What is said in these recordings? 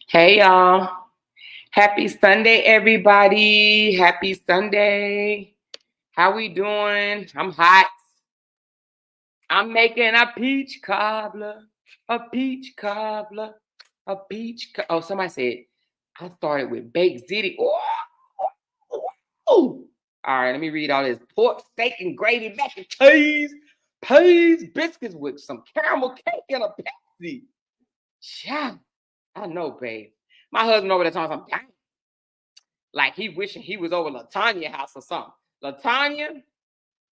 Hey y'all. Happy Sunday, everybody. Happy Sunday. How we doing? I'm hot. I'm making a peach cobbler. A peach cobbler. Oh, somebody said I started with baked ziti. Ooh. All right, let me read all this. Pork, steak, and gravy, mac and cheese, peas, biscuits with some caramel cake and a Pepsi. Yeah, I know, babe. My husband over there talking something. Like he wishing he was over Latanya house or something. Latanya,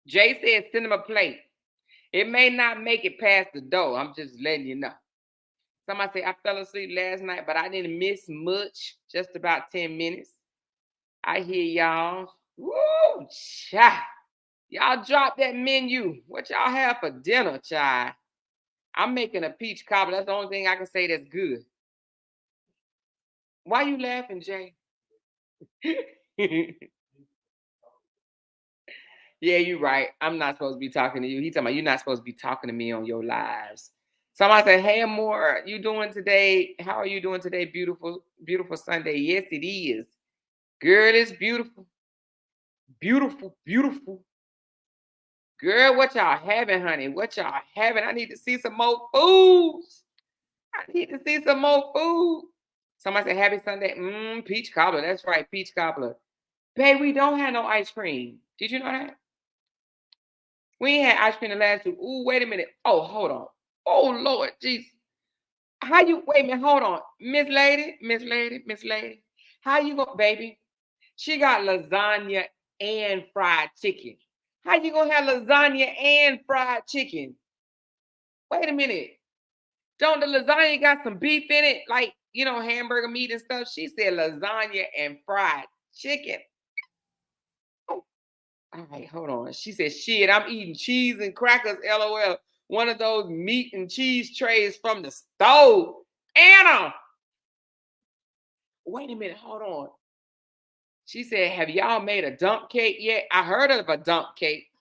Jay said send him a plate. It may not make it past the door. I'm just letting you know. Somebody say I fell asleep last night, but I didn't miss much. Just about 10 minutes. I hear y'all. Woo, child. Y'all drop that menu. What y'all have for dinner, child? I'm making a peach cobbler. That's the only thing I can say that's good. Why you laughing, Jay? Yeah, you're right. I'm not supposed to be talking to you. He talking about you're not supposed to be talking to me on your lives. Somebody said, "Hey, Amor, you doing today? How are you doing today? Beautiful, beautiful Sunday." Yes, it is. Girl, it's beautiful, beautiful, beautiful. Girl, what y'all having, honey? What y'all having? I need to see some more foods. I need to see some more food. Somebody said, "Happy Sunday." Peach cobbler. That's right, peach cobbler. Babe, we don't have no ice cream. Did you know that? We ain't had ice cream the last two. Ooh, wait a minute. Oh, hold on. Oh, Lord, jeez. How you, wait a minute, hold on. Miss Lady. How you go, baby? She got lasagna and fried chicken. How you gonna have lasagna and fried chicken? Wait a minute. Don't the lasagna got some beef in it? Like, hamburger meat and stuff? She said lasagna and fried chicken. Oh, all right, hold on. She said, shit, I'm eating cheese and crackers, LOL. One of those meat and cheese trays from the stove. Anna, wait a minute, hold on. She said, have y'all made a dump cake yet? I heard of a dump cake.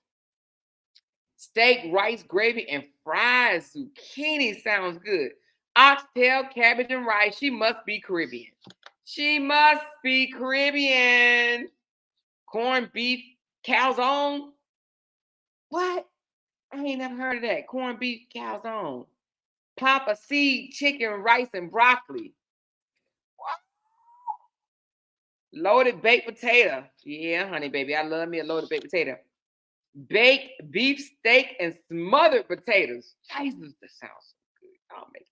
Steak, rice, gravy, and fried zucchini sounds good. Oxtail, cabbage, and rice. She must be Caribbean. She must be Caribbean. Corned beef, calzone. What? I ain't never heard of that. Corned beef, calzone. Papa seed, chicken, rice, and broccoli. What? Loaded baked potato. Yeah, honey, baby. I love me a loaded baked potato. Baked beef steak and smothered potatoes. Jesus, that sounds so good. I'll make it.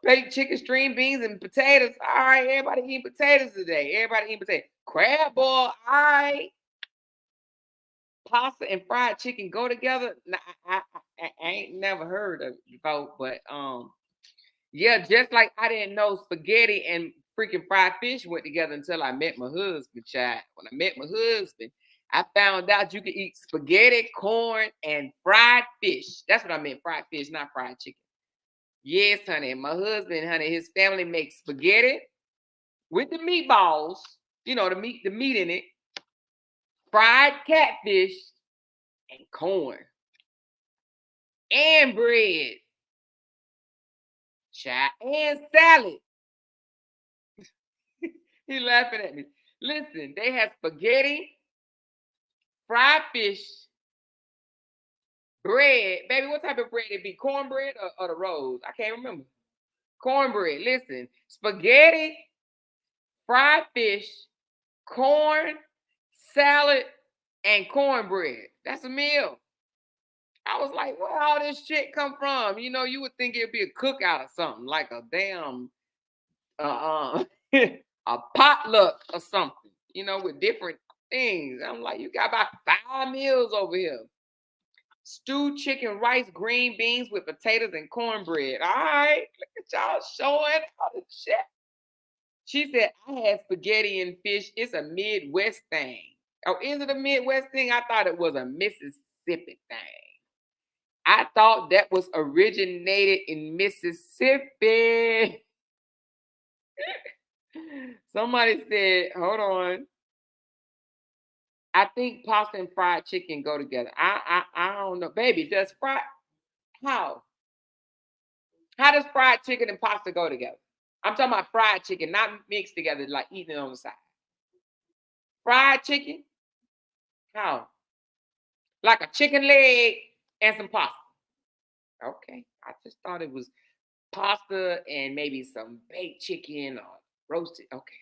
Baked chicken, string beans, and potatoes. All right, everybody eating potatoes today. Everybody eating potatoes. Crab boil. All right. Pasta and fried chicken go together. Nah, I ain't never heard of it before, but yeah, just like I didn't know spaghetti and freaking fried fish went together until I met my husband, child. When I met my husband, I found out you could eat spaghetti, corn, and fried fish. That's what I meant, fried fish, not fried chicken. Yes, honey. My husband, honey, his family makes spaghetti with the meatballs, the meat in it, fried catfish, and corn, and bread, child, and salad. He laughing at me. Listen, they have spaghetti, fried fish, bread. Baby, what type of bread it be? Cornbread or the rolls? I can't remember. Cornbread. Listen, spaghetti, fried fish, corn, salad, and cornbread. That's a meal. I was like, where all this shit come from? You would think it'd be a cookout or something, like a damn a potluck or something, with different things. I'm like, you got about 5 meals over here. Stewed chicken, rice, green beans with potatoes and cornbread. All right, look at y'all showing all the shit. She said, I had spaghetti and fish. It's a Midwest thing. Oh, is it a Midwest thing? I thought it was a Mississippi thing. I thought that was originated in Mississippi. Somebody said, hold on. I think pasta and fried chicken go together. I don't know. Baby, does fried how? How does fried chicken and pasta go together? I'm talking about fried chicken, not mixed together, like eating it on the side. Fried chicken? How? Like a chicken leg and some pasta. Okay. I just thought it was pasta and maybe some baked chicken or roasted. Okay.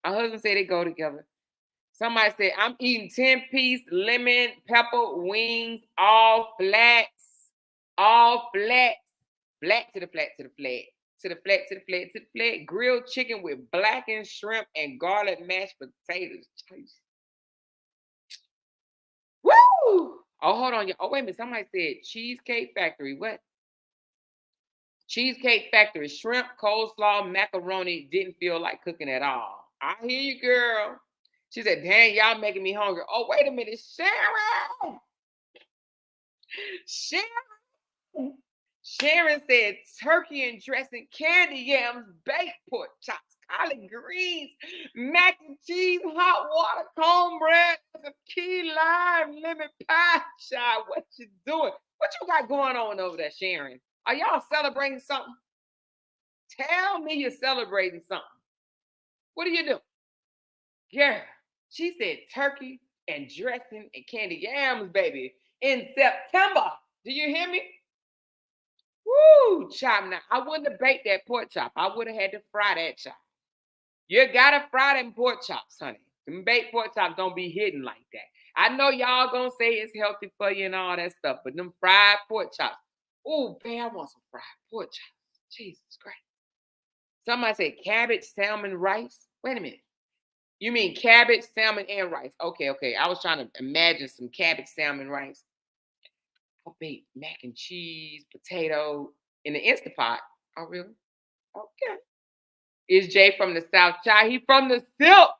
My husband said they go together. Somebody said, I'm eating 10-piece lemon pepper wings, all flats, all flats, flat to the flat to the flat, to the flat to the flat to the flat, grilled chicken with blackened shrimp and garlic mashed potatoes. Jeez. Woo! Oh, hold on. Oh, wait a minute. Somebody said Cheesecake Factory. What? Cheesecake Factory, shrimp, coleslaw, macaroni. Didn't feel like cooking at all. I hear you, girl. She said, dang, y'all making me hungry. Oh, wait a minute. Sharon! Sharon! Sharon said turkey and dressing, candy yams, baked pork chops, collard greens, mac and cheese, hot water, cornbread, some key lime, lemon pie. Child, what you doing? What you got going on over there, Sharon? Are y'all celebrating something? Tell me you're celebrating something. What are you doing? Yeah. She said turkey and dressing and candy yams, baby, in September. Do you hear me? Woo, chop. Now, I wouldn't have baked that pork chop. I would have had to fry that chop. You gotta fry them pork chops, honey. Them baked pork chops don't be hidden like that. I know y'all gonna say it's healthy for you and all that stuff, but them fried pork chops. Oh, babe, I want some fried pork chops. Jesus Christ. Somebody said cabbage, salmon, rice. Wait a minute. You mean cabbage, salmon, and rice? Okay, okay. I was trying to imagine some cabbage, salmon, rice. I baked mac and cheese, potato in the Instapot. Oh, really? Okay. Is Jay from the South Side? He from the Silk.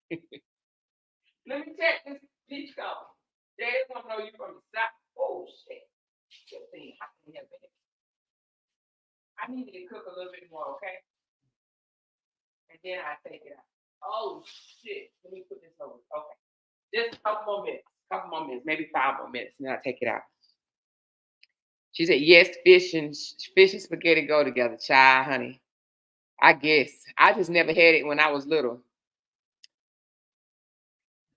Let me check this peach color. Jay, I don't know you from the South. Oh, shit. I need to cook a little bit more, okay? And then I take it out. Oh, shit. Let me put this over. Okay. Just a couple more minutes. Couple more minutes. Maybe 5 more minutes. And then I take it out. She said, yes, fish and spaghetti go together, child, honey. I guess. I just never had it when I was little.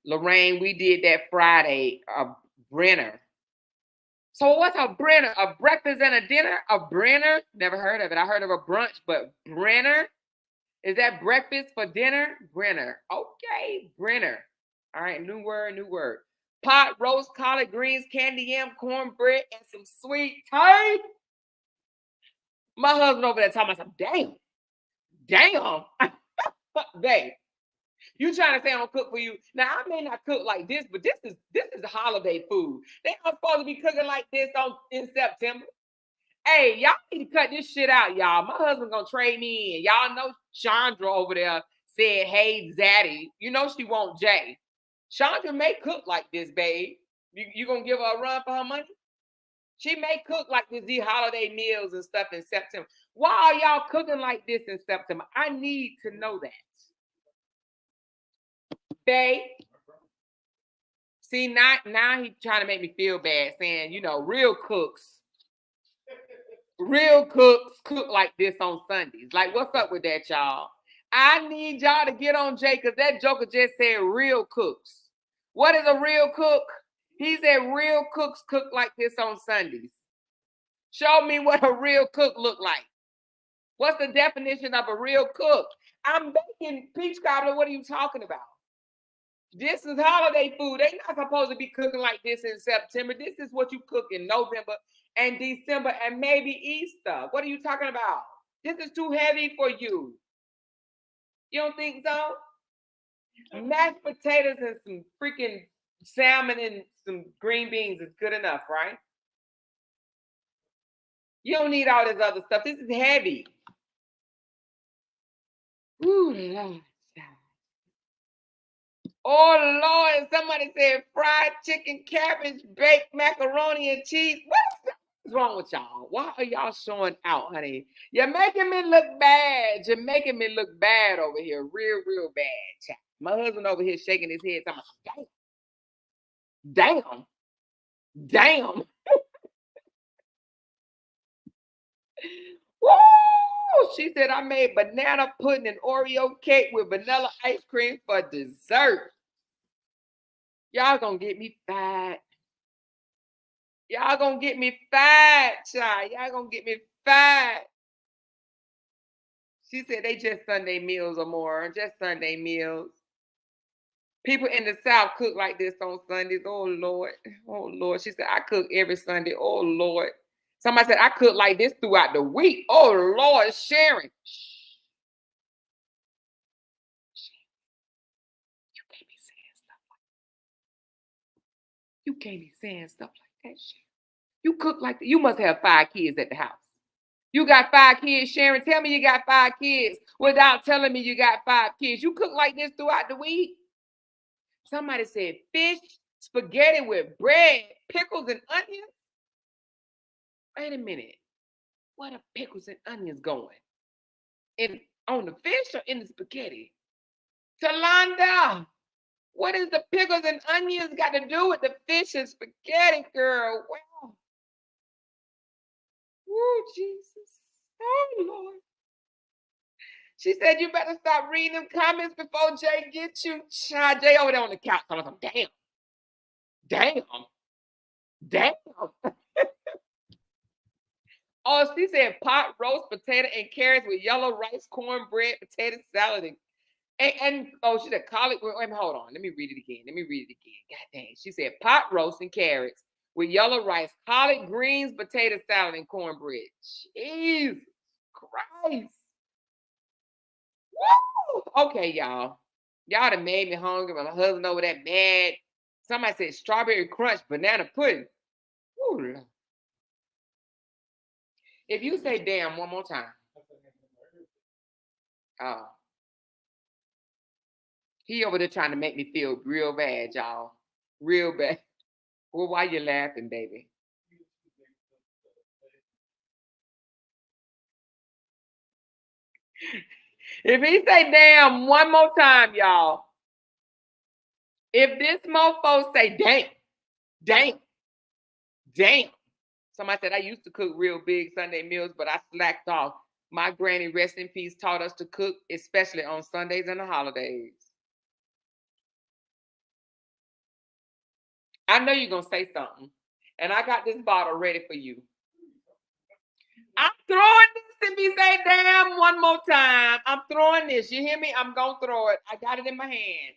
Lorraine, we did that Friday, a Brenner. So what's a Brenner? A breakfast and a dinner? A Brenner? Never heard of it. I heard of a brunch, but Brenner? Is that breakfast for dinner? Brenner. Okay, Brenner. All right, new word, new word. Pot roast, collard greens, candy yam, cornbread, and some sweet tea. My husband over there talking about some damn. Babe, you trying to say I'm gonna cook for you? Now I may not cook like this, but this is holiday food. They not supposed to be cooking like this in September. Hey, y'all need to cut this shit out, y'all. My husband gonna trade me in. Y'all know Chandra over there said, "Hey, Zaddy," you know she want Jay. Chandra may cook like this, babe. You gonna give her a run for her money? She may cook like this, these holiday meals and stuff in September. Why are y'all cooking like this in September? I need to know that. Babe. See, now he's trying to make me feel bad, saying, real cooks cook like this on Sundays. Like, what's up with that, y'all? I need y'all to get on Jay because that joker just said real cooks. What is a real cook? He said real cooks cook like this on Sundays. Show me what a real cook look like. What's the definition of a real cook? I'm baking peach cobbler. What are you talking about? This is holiday food. They're not supposed to be cooking like this in September. This is what you cook in November and December and maybe Easter. What are you talking about? This is too heavy for you. You don't think so? Mashed potatoes and some freaking salmon and some green beans is good enough, right? You don't need all this other stuff. This is heavy. Ooh, Lord. Oh, Lord. Somebody said fried chicken, cabbage, baked macaroni and cheese. What's wrong with y'all? Why are y'all showing out, honey? You're making me look bad. You're making me look bad over here. Real bad, child. My husband over here shaking his head. Talking, damn. Woo! She said I made banana pudding and Oreo cake with vanilla ice cream for dessert. Y'all gonna get me fat. Y'all gonna get me fat, child. Y'all gonna get me fat. She said they just Sunday meals or more, just Sunday meals. People in the South cook like this on Sundays. Oh Lord. Oh Lord. She said, I cook every Sunday. Oh Lord. Somebody said, I cook like this throughout the week. Oh Lord, Sharon. You can't be saying stuff like that. You can't be saying stuff like that, Sharon. You cook like that. You must have 5 kids at the house. You got 5 kids, Sharon. Tell me you got 5 kids without telling me you got 5 kids. You cook like this throughout the week? Somebody said fish, spaghetti with bread, pickles, and onions. Wait a minute. Where the pickles and onions going? On the fish or in the spaghetti? Talanda, what is the pickles and onions got to do with the fish and spaghetti, girl? Wow. Woo, Jesus. Oh, Lord. She said, you better stop reading them comments before Jay gets you. Child, Jay over there on the couch. I'm like, damn. Damn. Damn. Oh, she said pot roast potato and carrots with yellow rice, cornbread, potato salad, and oh, she said collard. Wait, hold on. Let me read it again. God dang. She said pot roast and carrots with yellow rice, collard greens, potato salad, and cornbread. Jesus Christ. Woo! Okay, y'all. Y'all done made me hungry. My husband over that mad. Somebody said strawberry crunch, banana pudding. Ooh. If you say damn one more time. He over there trying to make me feel real bad, y'all. Real bad. Well, why you laughing, baby? If he say damn one more time, y'all. If this mofo say damn. Somebody said I used to cook real big Sunday meals, but I slacked off. My granny, rest in peace, taught us to cook, especially on Sundays and the holidays. I know you're going to say something. And I got this bottle ready for you. I'm throwing this if he say damn one more time. I'm throwing this. You hear me? I'm going to throw it. I got it in my hand.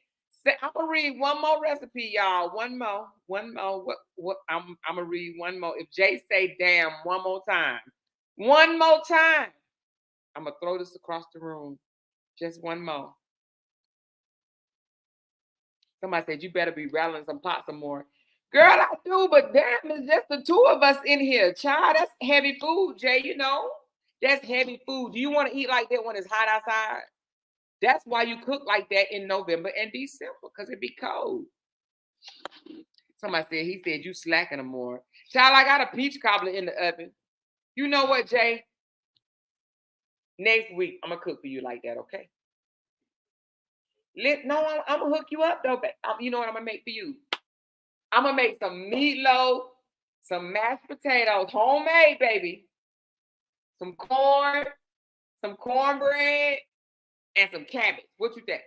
I'm going to read one more recipe, y'all. One more. I'm going to read one more. If Jay say damn one more time, I'm going to throw this across the room. Just one more. Somebody said, you better be rattling some pots some more. Girl, I do, but damn, it's just the 2 of us in here. Child, that's heavy food, Jay, you know? That's heavy food. Do you want to eat like that when it's hot outside? That's why you cook like that in November and December, because it be cold. Somebody said, he said, you slacking them more. Child, I got a peach cobbler in the oven. You know what, Jay? Next week, I'm going to cook for you like that, okay? No, I'm going to hook you up, though. You know what I'm going to make for you? I'm going to make some meatloaf, some mashed potatoes, homemade, baby. Some corn, some cornbread, and some cabbage. What you think?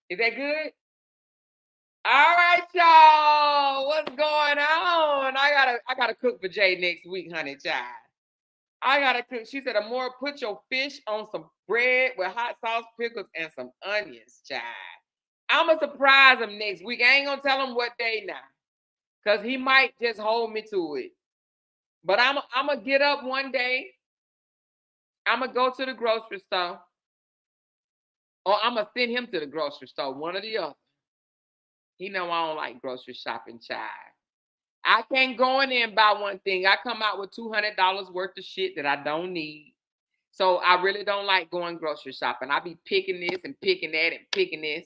Is that good? All right, y'all. What's going on? I gotta cook for Jay next week, honey, child. I gotta cook. She said, Amora, put your fish on some bread with hot sauce, pickles, and some onions, child. I'ma surprise him next week. I ain't gonna tell him what day now, because he might just hold me to it. But I'm gonna get up one day. I'm gonna go to the grocery store, or I'm gonna send him to the grocery store, one or the other. He know I don't like grocery shopping, child. I can't go in there and buy one thing. I come out with $200 worth of shit that I don't need. So I really don't like going grocery shopping. I be picking this and picking that and picking this.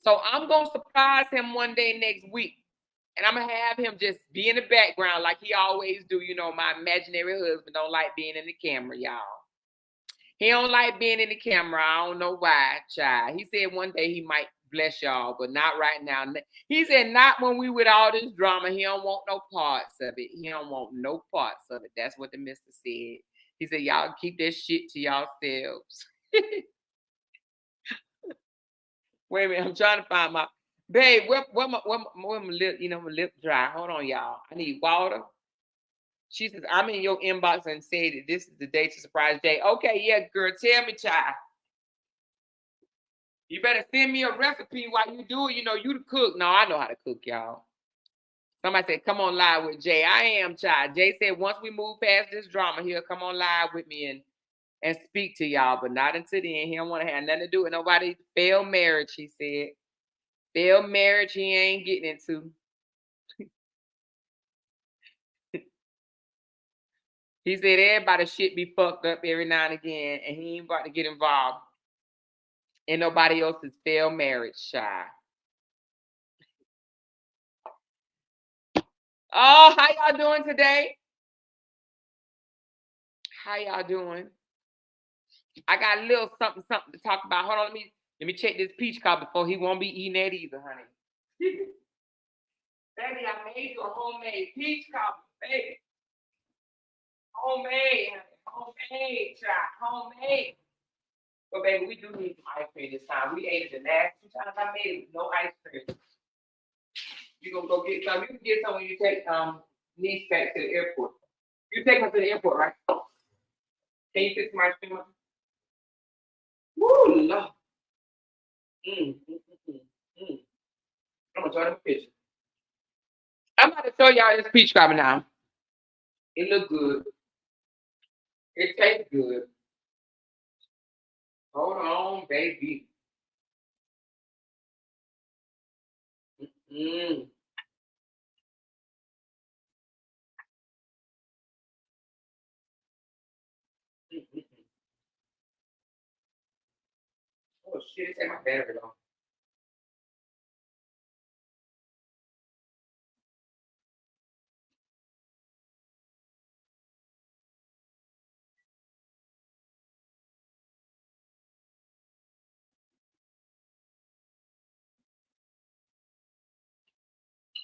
So I'm going to surprise him one day next week. And I'm going to have him just be in the background like he always do. You know, my imaginary husband don't like being in the camera, y'all. He don't like being in the camera. I don't know why, child. He said one day he might bless y'all, but not right now. He said not when we with all this drama. He don't want no parts of it. He don't want no parts of it. That's what the mister said. He said, y'all keep that shit to yourselves. Wait a minute, I'm trying to find my babe. Where my lip? You know, my lip dry. Hold on, y'all. I need water. She says, I'm in your inbox and say that this is the day to surprise Jay. Okay, yeah, girl, tell me, child. You better send me a recipe while you do it. You know, you the cook. No, I know how to cook, y'all. Somebody said, come on live with Jay. I am, child. Jay said, once we move past this drama, he'll come on live with me and speak to y'all, but not until then. He don't want to have nothing to do with nobody. Failed marriage, he said. Failed marriage he ain't getting into. He said everybody shit be fucked up every now and again, and he ain't about to get involved in nobody else's failed marriage, shy. Oh, how y'all doing today? How y'all doing? I got a little something to talk about. Hold on, let me check this peach cobbler before he won't be eating that either, honey. Baby, I made you a homemade peach cobbler, baby. Homemade, homemade, child, homemade. But baby, we do need some ice cream this time. We ate it the last 2 times I made it with no ice cream. You gonna go get some? You can get some when you take niece back to the airport. You take her to the airport, right? Can you fix my ice cream? Woo, Lord. I'm gonna show them a picture. I'm about to show y'all this peach cobbler now. It look good. It tastes good. Hold on, baby. Oh shit, it's in my battery though.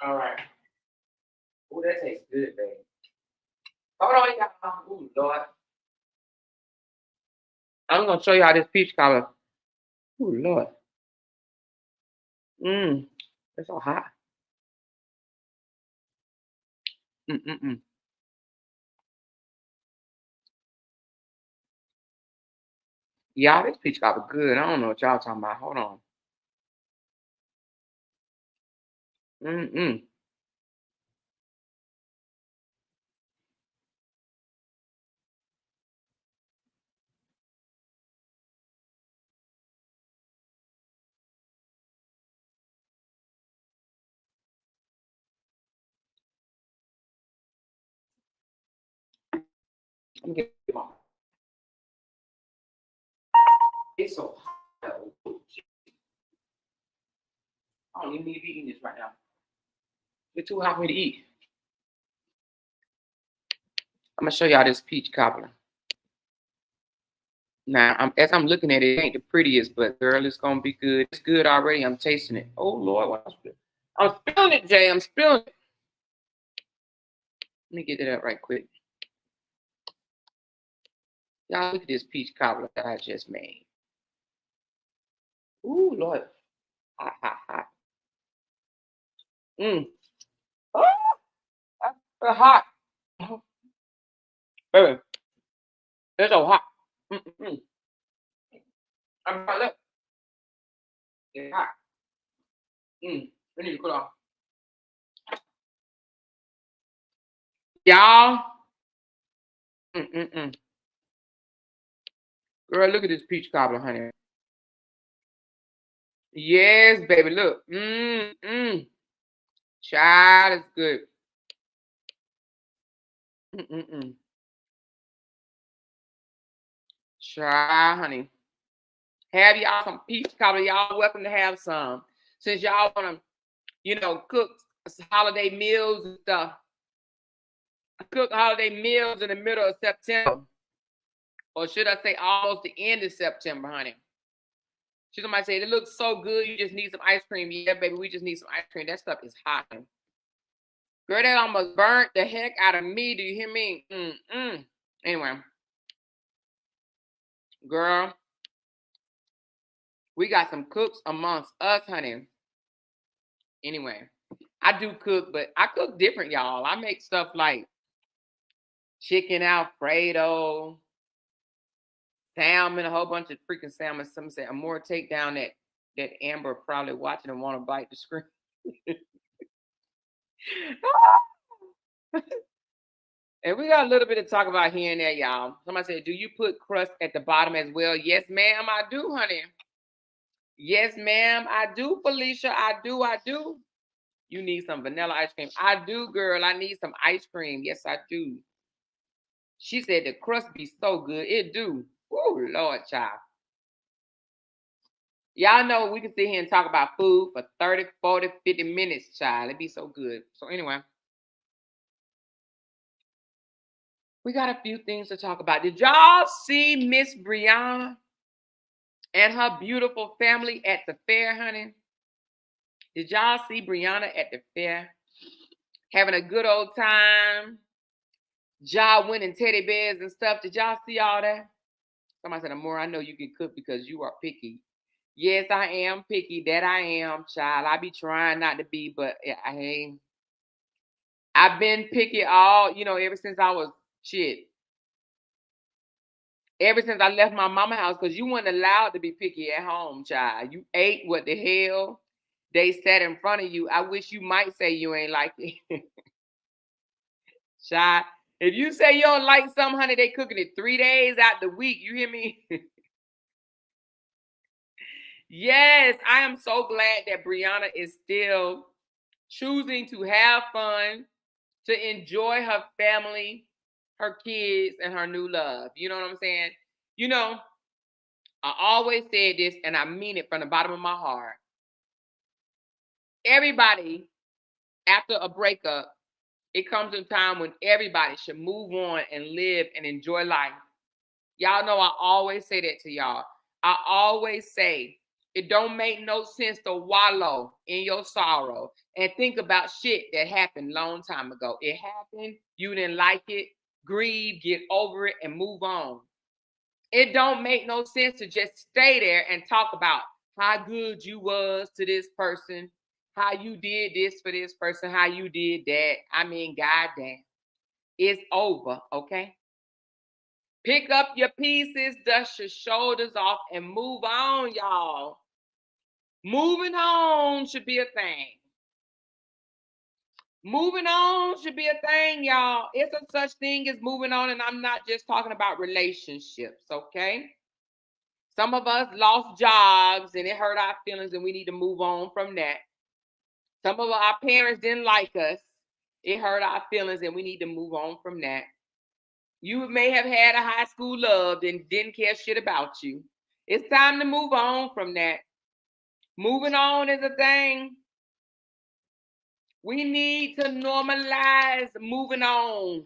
All right. Oh, that tastes good, baby. Hold on, y'all. Oh, Lord. I'm gonna show y'all this peach cobbler. Oh, Lord. It's so hot. Y'all, this peach cobbler good. I don't know what y'all talking about. Hold on. Let me get my. It's so hot. I don't even need to be eating this right now. It's too hot for me to eat. I'm gonna show y'all this peach cobbler. Now, as I'm looking at it, it ain't the prettiest, but girl, it's gonna be good. It's good already. I'm tasting it. Oh Lord, I'm spilling it, Jay. I'm spilling it. Let me get it up right quick. Y'all look at this peach cobbler that I just made. Ooh, Lord. Hot, hot, hot. Oh, that's so hot. Baby, it's so hot. I'm not lip. It's hot. I need to cool off. Y'all. Girl, look at this peach cobbler, honey. Yes, baby, look. Child, it's good. Child, honey. Have y'all some peach cobbler. Y'all welcome to have some. Since y'all want to, cook holiday meals and stuff. Cook holiday meals in the middle of September. Or should I say almost the end of September, honey. She might say, it looks so good, you just need some ice cream. Yeah, baby, we just need some ice cream. That stuff is hot. Girl, that almost burnt the heck out of me. Do you hear me? Anyway. Girl, we got some cooks amongst us, honey. Anyway, I do cook, but I cook different, y'all. I make stuff like chicken Alfredo, salmon, a whole bunch of freaking salmon. Some say, Amor, take down that Amber probably watching and want to bite the screen. And we got a little bit to talk about here and there, y'all. Somebody said, do you put crust at the bottom as well? Yes, ma'am, I do, honey. Yes, ma'am, I do, Felicia. I do. You need some vanilla ice cream. I do, girl. I need some ice cream. Yes, I do. She said the crust be so good. It do. Oh, Lord, child. Y'all know we can sit here and talk about food for 30, 40, 50 minutes, child. It'd be so good. So anyway, we got a few things to talk about. Did y'all see Miss Brianna and her beautiful family at the fair, honey? Did y'all see Brianna at the fair? Having a good old time. Job winning teddy bears and stuff. Did y'all see all that? Somebody said, Amor, I know you can cook because you are picky. Yes, I am picky. That I am, child. I be trying not to be, but I've been picky ever since I was shit. Ever since I left my mama house, because you weren't allowed to be picky at home, child. You ate what the hell they sat in front of you. I wish you might say you ain't like it. Child, if you say you don't like something, honey, they cooking it 3 days out the week. You hear me? Yes, I am so glad that Brianna is still choosing to have fun, to enjoy her family, her kids, and her new love. You know what I'm saying? You know, I always said this, and I mean it from the bottom of my heart. Everybody, after a breakup, it comes a time when everybody should move on and live and enjoy life. Y'all know I always say that to y'all. I always say, it don't make no sense to wallow in your sorrow and think about shit that happened long time ago. It happened, you didn't like it, grieve, get over it, and move on. It don't make no sense to just stay there and talk about how good you was to this person, how you did this for this person, how you did that. I mean, goddamn, it's over, okay? Pick up your pieces, dust your shoulders off, and move on, y'all. Moving on should be a thing. Moving on should be a thing, y'all. It's a such thing as moving on, and I'm not just talking about relationships, okay? Some of us lost jobs, and it hurt our feelings, and we need to move on from that. Some of our parents didn't like us. It hurt our feelings, and we need to move on from that. You may have had a high school love and didn't care shit about you. It's time to move on from that. Moving on is a thing. We need to normalize moving on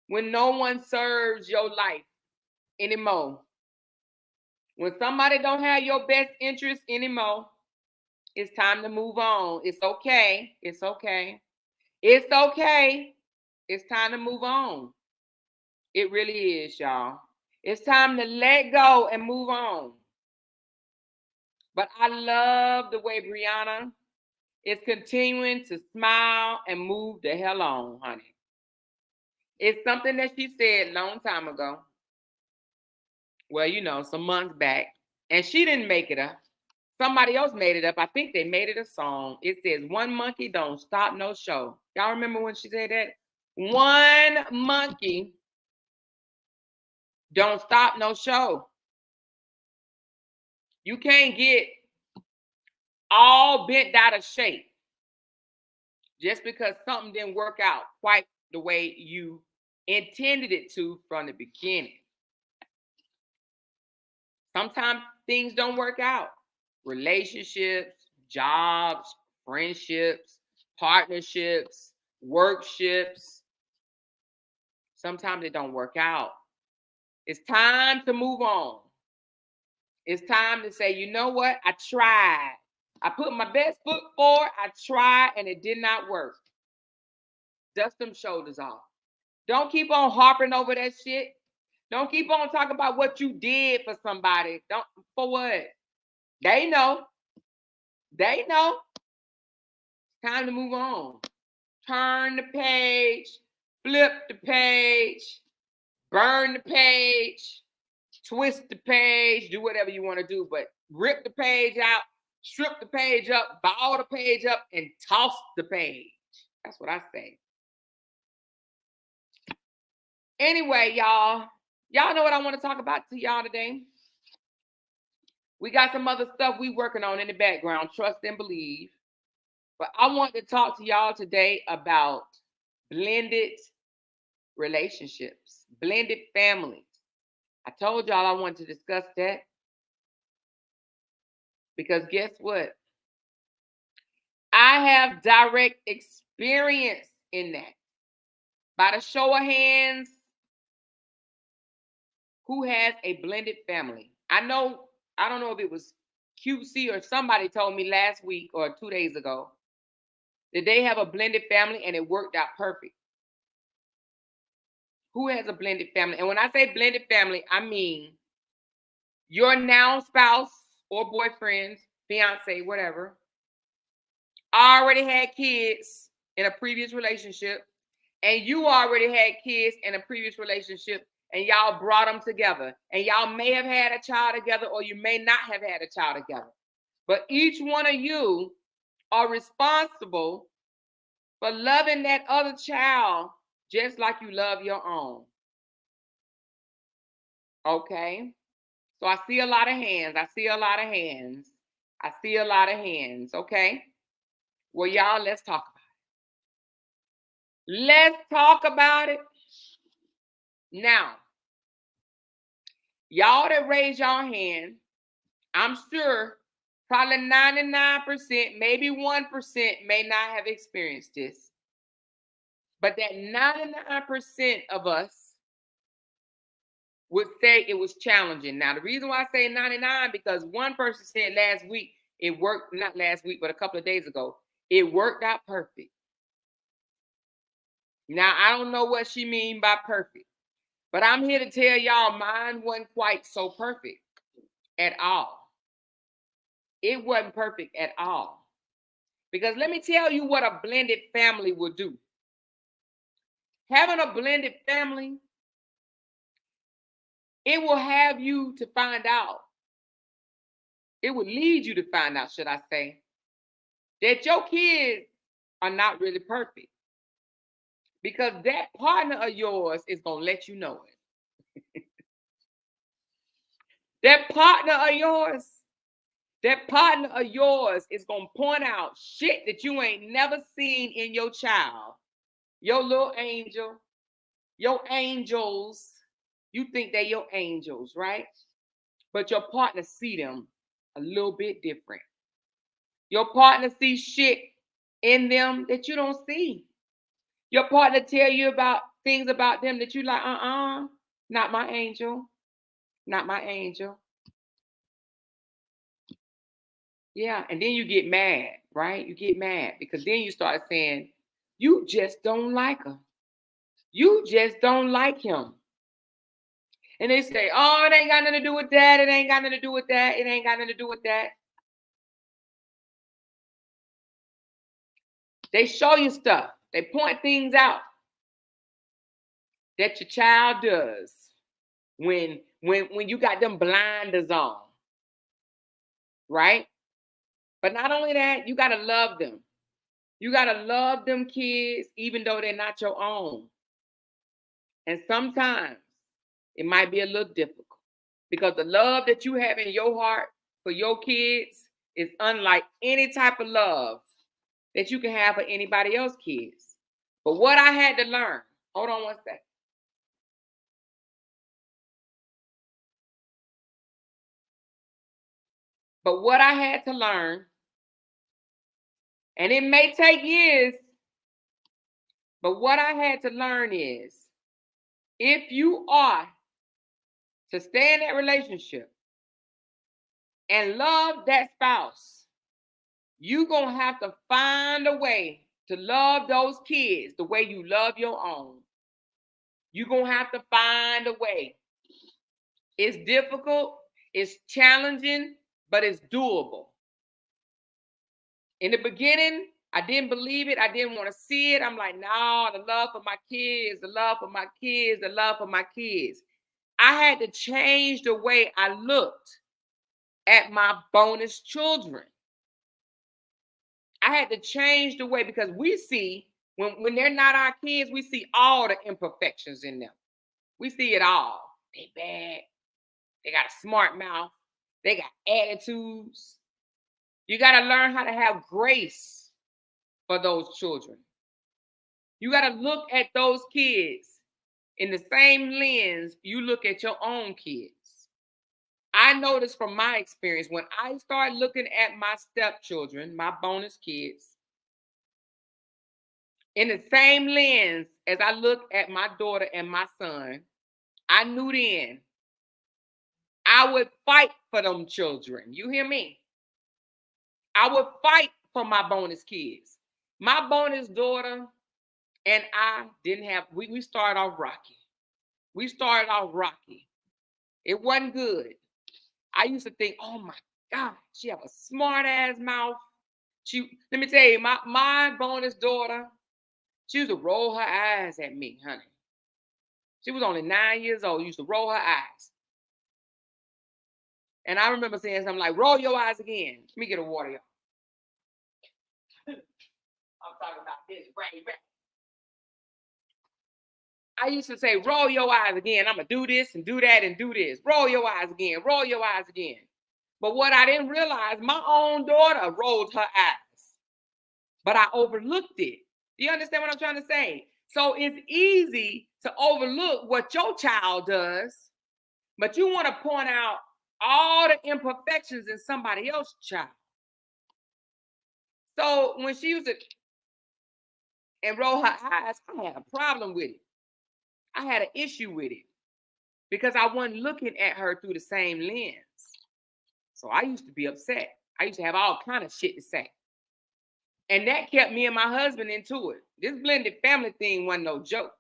when no one serves your life anymore. When somebody don't have your best interest anymore, it's time to move on. It's okay. It's okay. It's okay. It's time to move on. It really is, y'all. It's time to let go and move on. But I love the way Brianna is continuing to smile and move the hell on, honey. It's something that she said a long time ago. Well, some months back. And she didn't make it up. Somebody else made it up. I think they made it a song. It says, one monkey don't stop no show. Y'all remember when she said that? One monkey don't stop no show. You can't get all bent out of shape just because something didn't work out quite the way you intended it to from the beginning. Sometimes things don't work out. Relationships, jobs, friendships, partnerships, workships. Sometimes it don't work out. It's time to move on. It's time to say, you know what? I tried. I put my best foot forward. I tried and it did not work. Dust them shoulders off. Don't keep on harping over that shit. Don't keep on talking about what you did for somebody. Don't for what? They know. They know. Time to move on. Turn the page, flip the page, burn the page, twist the page, do whatever you want to do, but rip the page out, strip the page up, ball the page up, and toss the page. That's what I say. Anyway, y'all know what I want to talk about to y'all today? We got some other stuff we working on in the background, trust and believe. But I want to talk to y'all today about blended relationships, blended families. I told y'all I wanted to discuss that because guess what? I have direct experience in that. By the show of hands, who has a blended family? I don't know if it was QC or somebody told me last week or 2 days ago that they have a blended family and it worked out perfect. Who has a blended family? And when I say blended family, I mean your now spouse or boyfriend, fiance, whatever, already had kids in a previous relationship, and you already had kids in a previous relationship, and y'all brought them together. And y'all may have had a child together, or you may not have had a child together. But each one of you are responsible for loving that other child just like you love your own. Okay? So I see a lot of hands. I see a lot of hands. I see a lot of hands. Okay? Well, y'all, let's talk about it. Let's talk about it. Now, y'all that raise your hand, I'm sure probably 99%, maybe 1% may not have experienced this. But that 99% of us would say it was challenging. Now, the reason why I say 99, because one person said last week, it worked, not last week, but a couple of days ago, it worked out perfect. Now, I don't know what she mean by perfect, but I'm here to tell y'all mine wasn't quite so perfect at all. It wasn't perfect at all. Because let me tell you what a blended family will do. Having a blended family, it will have you to find out. It will lead you to find out, should I say, that your kids are not really perfect. Because that partner of yours is going to let you know it. That partner of yours is going to point out shit that you ain't never seen in your child. Your little angel, your angels, you think they're your angels, right? But your partner see them a little bit different. Your partner sees shit in them that you don't see. Your partner tell you about things about them that you like, not my angel. Not my angel. Yeah, and then you get mad, right? You get mad because then you start saying, you just don't like her. You just don't like him. And they say, oh, it ain't got nothing to do with that. It ain't got nothing to do with that. It ain't got nothing to do with that. They show you stuff. They point things out that your child does when you got them blinders on, right? But not only that, you got to love them. You got to love them kids even though they're not your own. And sometimes it might be a little difficult because the love that you have in your heart for your kids is unlike any type of love that you can have for anybody else's kids. But what I had to learn, hold on one second. But what I had to learn, and it may take years, but what I had to learn is if you are to stay in that relationship and love that spouse, you're going to have to find a way to love those kids the way you love your own. You're going to have to find a way. It's difficult, it's challenging, but it's doable. In the beginning, I didn't believe it. I didn't want to see it. I'm like, no, the love for my kids, the love for my kids, the love for my kids. I had to change the way I looked at my bonus children. I had to change the way, because we see when they're not our kids, we see all the imperfections in them. We see it all. They bad. They got a smart mouth. They got attitudes. You got to learn how to have grace for those children. You got to look at those kids in the same lens you look at your own kids. I noticed from my experience, when I started looking at my stepchildren, my bonus kids, in the same lens as I look at my daughter and my son, I knew then I would fight for them children. You hear me? I would fight for my bonus kids. My bonus daughter and I didn't have, we started off rocky. We started off rocky. It wasn't good. I used to think, oh my God, she have a smart ass mouth. Let me tell you, my bonus daughter, she used to roll her eyes at me, honey. She was only 9 years old, used to roll her eyes. And I remember saying something like, roll your eyes again. Let me get a water, y'all. I'm talking about this, right. I used to say, roll your eyes again. I'm going to do this and do that and do this. Roll your eyes again. Roll your eyes again. But what I didn't realize, my own daughter rolled her eyes. But I overlooked it. Do you understand what I'm trying to say? So it's easy to overlook what your child does, but you want to point out all the imperfections in somebody else's child. So when she used to and roll her eyes, I had a problem with it. I had an issue with it because I wasn't looking at her through the same lens. So I used to be upset. I used to have all kind of shit to say. And that kept me and my husband into it. This blended family thing wasn't no joke.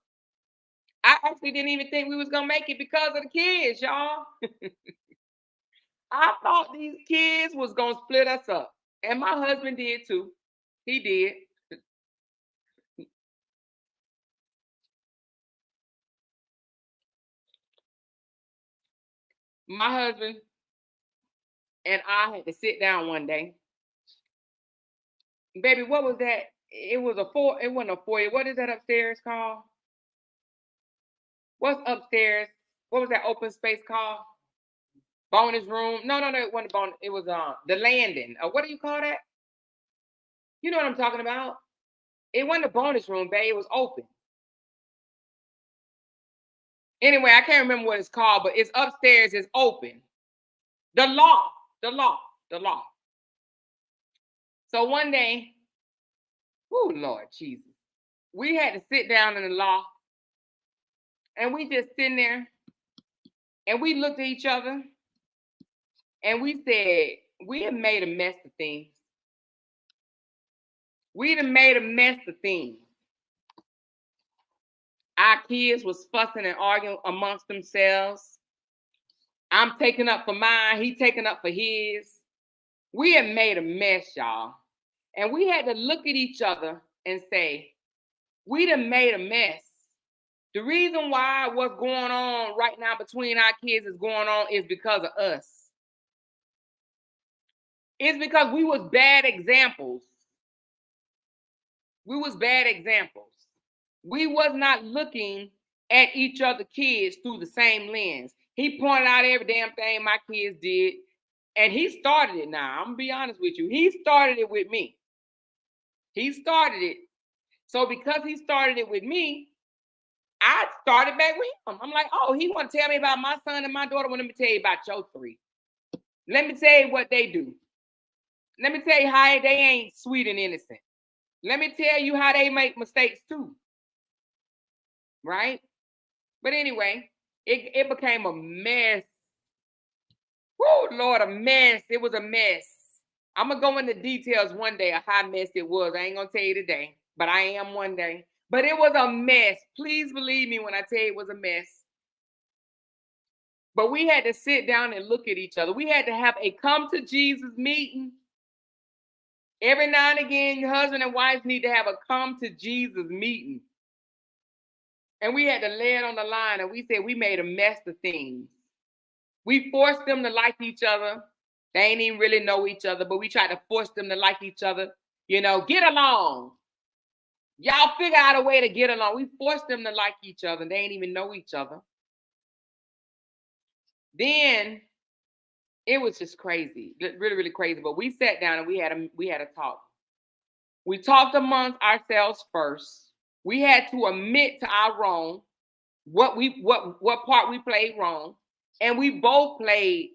I actually didn't even think we was going to make it because of the kids, y'all. I thought these kids was going to split us up. And my husband did too. He did. My husband and I had to sit down one day. Baby, what was that? It was it wasn't a foyer. What is that upstairs called? What's upstairs? What was that open space called? Bonus room? No, it wasn't bonus. It was the landing. What do you call that? You know what I'm talking about? It wasn't a bonus room, babe. It was open. Anyway, I can't remember what it's called, but it's upstairs. It's open. The loft. The loft. The loft. So one day, oh Lord Jesus, we had to sit down in the loft, and we just sitting there, and we looked at each other, and we said, we have made a mess of things. We done made a mess of things. Our kids was fussing and arguing amongst themselves. I'm taking up for mine. He taking up for his. We had made a mess, y'all. And we had to look at each other and say, we done made a mess. The reason why what's going on right now between our kids is going on is because of us. It's because we was bad examples. We was bad examples. We was not looking at each other kids through the same lens. He pointed out every damn thing my kids did. And he started it now. I'm going to be honest with you. He started it with me. He started it. So because he started it with me, I started back with him. I'm like, oh, he want to tell me about my son and my daughter. Well, let me tell you about your three. Let me tell you what they do. Let me tell you how they ain't sweet and innocent. Let me tell you how they make mistakes too. Right? But anyway, it became a mess. Woo, Lord, a mess. It was a mess. I'm going to go into details one day of how mess it was. I ain't going to tell you today, but I am one day. But it was a mess. Please believe me when I tell you it was a mess. But we had to sit down and look at each other. We had to have a come to Jesus meeting. Every now and again, your husband and wife need to have a come to Jesus meeting. And we had to lay it on the line, and we said we made a mess of things. We forced them to like each other. They ain't even really know each other, but we tried to force them to like each other. You know, get along. Y'all figure out a way to get along. We forced them to like each other. They ain't even know each other. Then it was just crazy, really, really crazy. But we sat down and we had a talk. We talked amongst ourselves first. We had to admit to our wrong, what part we played wrong, and we both played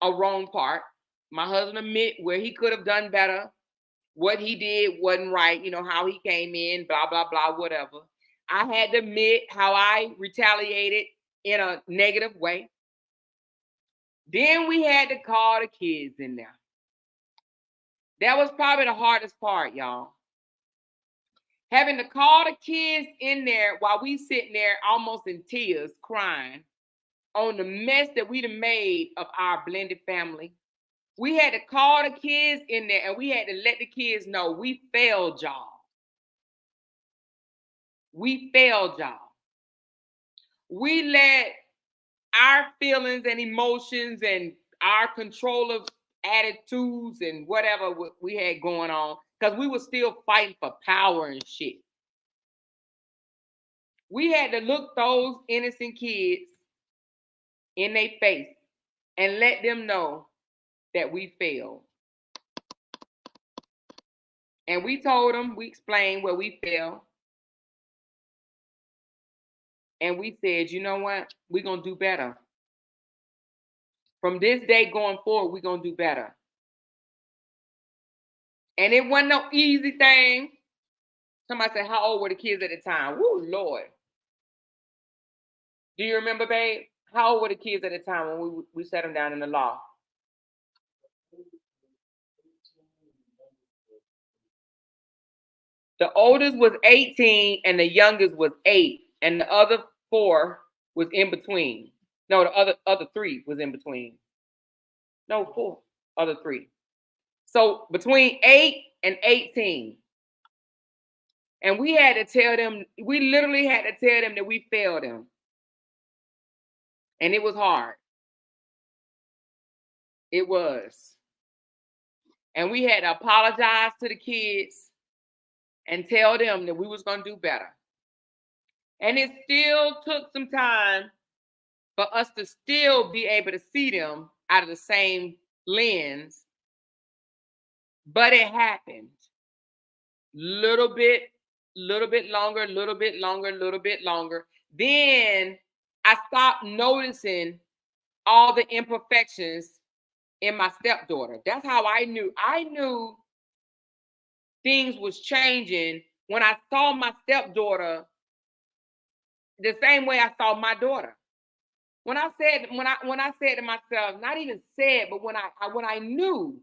a wrong part. My husband admit where he could have done better, what he did wasn't right, you know, how he came in, blah, blah, blah, whatever. I had to admit how I retaliated in a negative way. Then we had to call the kids in there. That was probably the hardest part, y'all. Having to call the kids in there while we sitting there almost in tears, crying on the mess that we'd have made of our blended family. We had to call the kids in there and we had to let the kids know we failed y'all. We failed y'all. We let our feelings and emotions and our control of attitudes and whatever we had going on, because we were still fighting for power and shit. We had to look those innocent kids in their face and let them know that we failed. And we told them, we explained where we failed. And we said, you know what? We're going to do better. From this day going forward, we're going to do better. And it wasn't no easy thing. Somebody said, how old were the kids at the time? Woo, Lord. Do you remember, babe? How old were the kids at the time when we sat them down in the law? The oldest was 18 and the youngest was 8. And the other 4 was in between. No, the other 3 was in between. No, 4. Other 3. So between 8 and 18. And we had to tell them, we literally had to tell them that we failed them. And it was hard. It was. And we had to apologize to the kids and tell them that we was going to do better. And it still took some time for us to still be able to see them out of the same lens. But it happened. Little bit longer. Then I stopped noticing all the imperfections in my stepdaughter. That's how I knew. I knew things was changing when I saw my stepdaughter the same way I saw my daughter. When I said to myself, not even said, but when I knew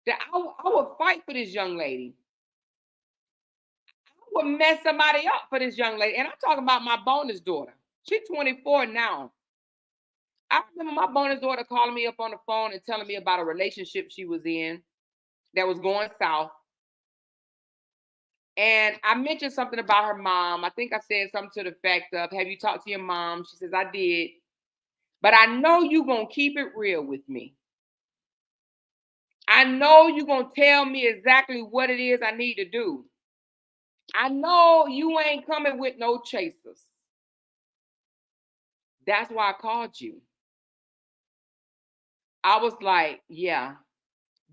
that I would fight for this young lady. I would mess somebody up for this young lady. And I'm talking about my bonus daughter. She's 24 now. I remember my bonus daughter calling me up on the phone and telling me about a relationship she was in that was going south. And I mentioned something about her mom. I think I said something to the effect of, have you talked to your mom? She says, I did. But I know you're going to keep it real with me. I know you're going to tell me exactly what it is I need to do. I know you ain't coming with no chasers. That's why I called you. I was like, yeah,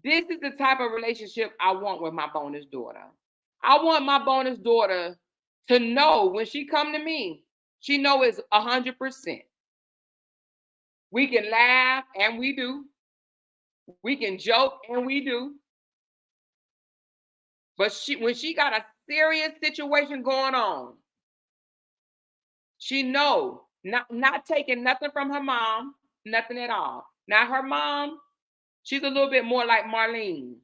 this is the type of relationship I want with my bonus daughter. I want my bonus daughter to know when she come to me, she know it's 100%. We can laugh, and we do. We can joke, and we do. But when she got a serious situation going on, she know, not taking nothing from her mom, nothing at all. Now her mom, she's a little bit more like Marlene.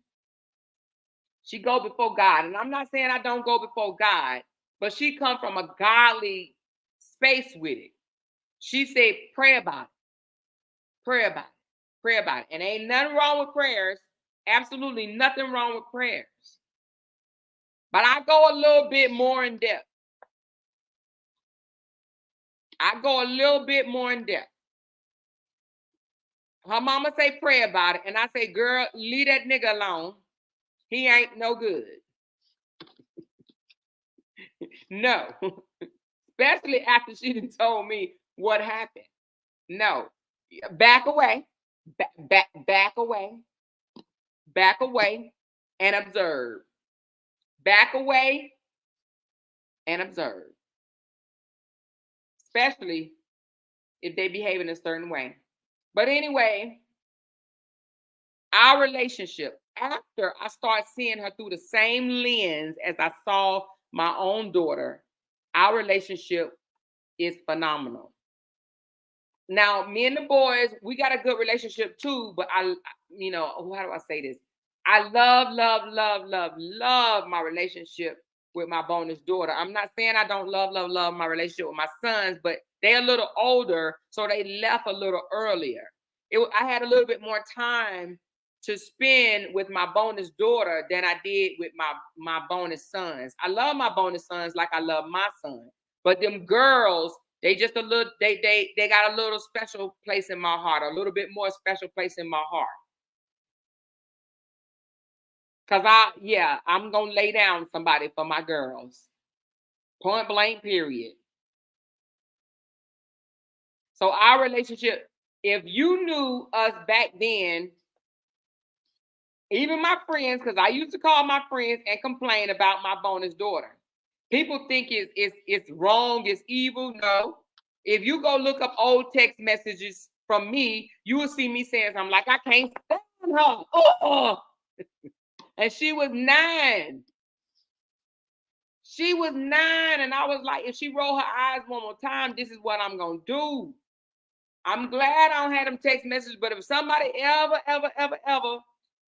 She go before God. And I'm not saying I don't go before God, but she come from a godly space with it. She said, pray about it. Pray about it. Pray about it. And ain't nothing wrong with prayers. Absolutely nothing wrong with prayers. But I go a little bit more in depth. I go a little bit more in depth. Her mama say pray about it. And I say, girl, leave that nigga alone. He ain't no good. No. Especially after she done told me what happened. No. Back away. Back away. Back away and observe. Back away and observe. Especially if they behave in a certain way. But anyway, our relationship, after I start seeing her through the same lens as I saw my own daughter, our relationship is phenomenal. Now, me and the boys, we got a good relationship too, but how do I say this? I love my relationship with my bonus daughter. I'm not saying I don't love my relationship with my sons, but they're a little older, so they left a little earlier. I had a little bit more time to spend with my bonus daughter than I did with my bonus sons. I love my bonus sons like I love my son, but them girls, they just a little, they got a little special place in my heart, a little bit more special place in my heart. Cause I'm gonna lay down somebody for my girls. Point blank, period. So our relationship, if you knew us back then, even my friends, because I used to call my friends and complain about my bonus daughter. People think it's wrong, it's evil. No. If you go look up old text messages from me, you will see me saying something like, I can't stand her. Oh. And she was 9. She was 9. And I was like, if she roll her eyes one more time, this is what I'm going to do. I'm glad I don't have them text messages, but if somebody ever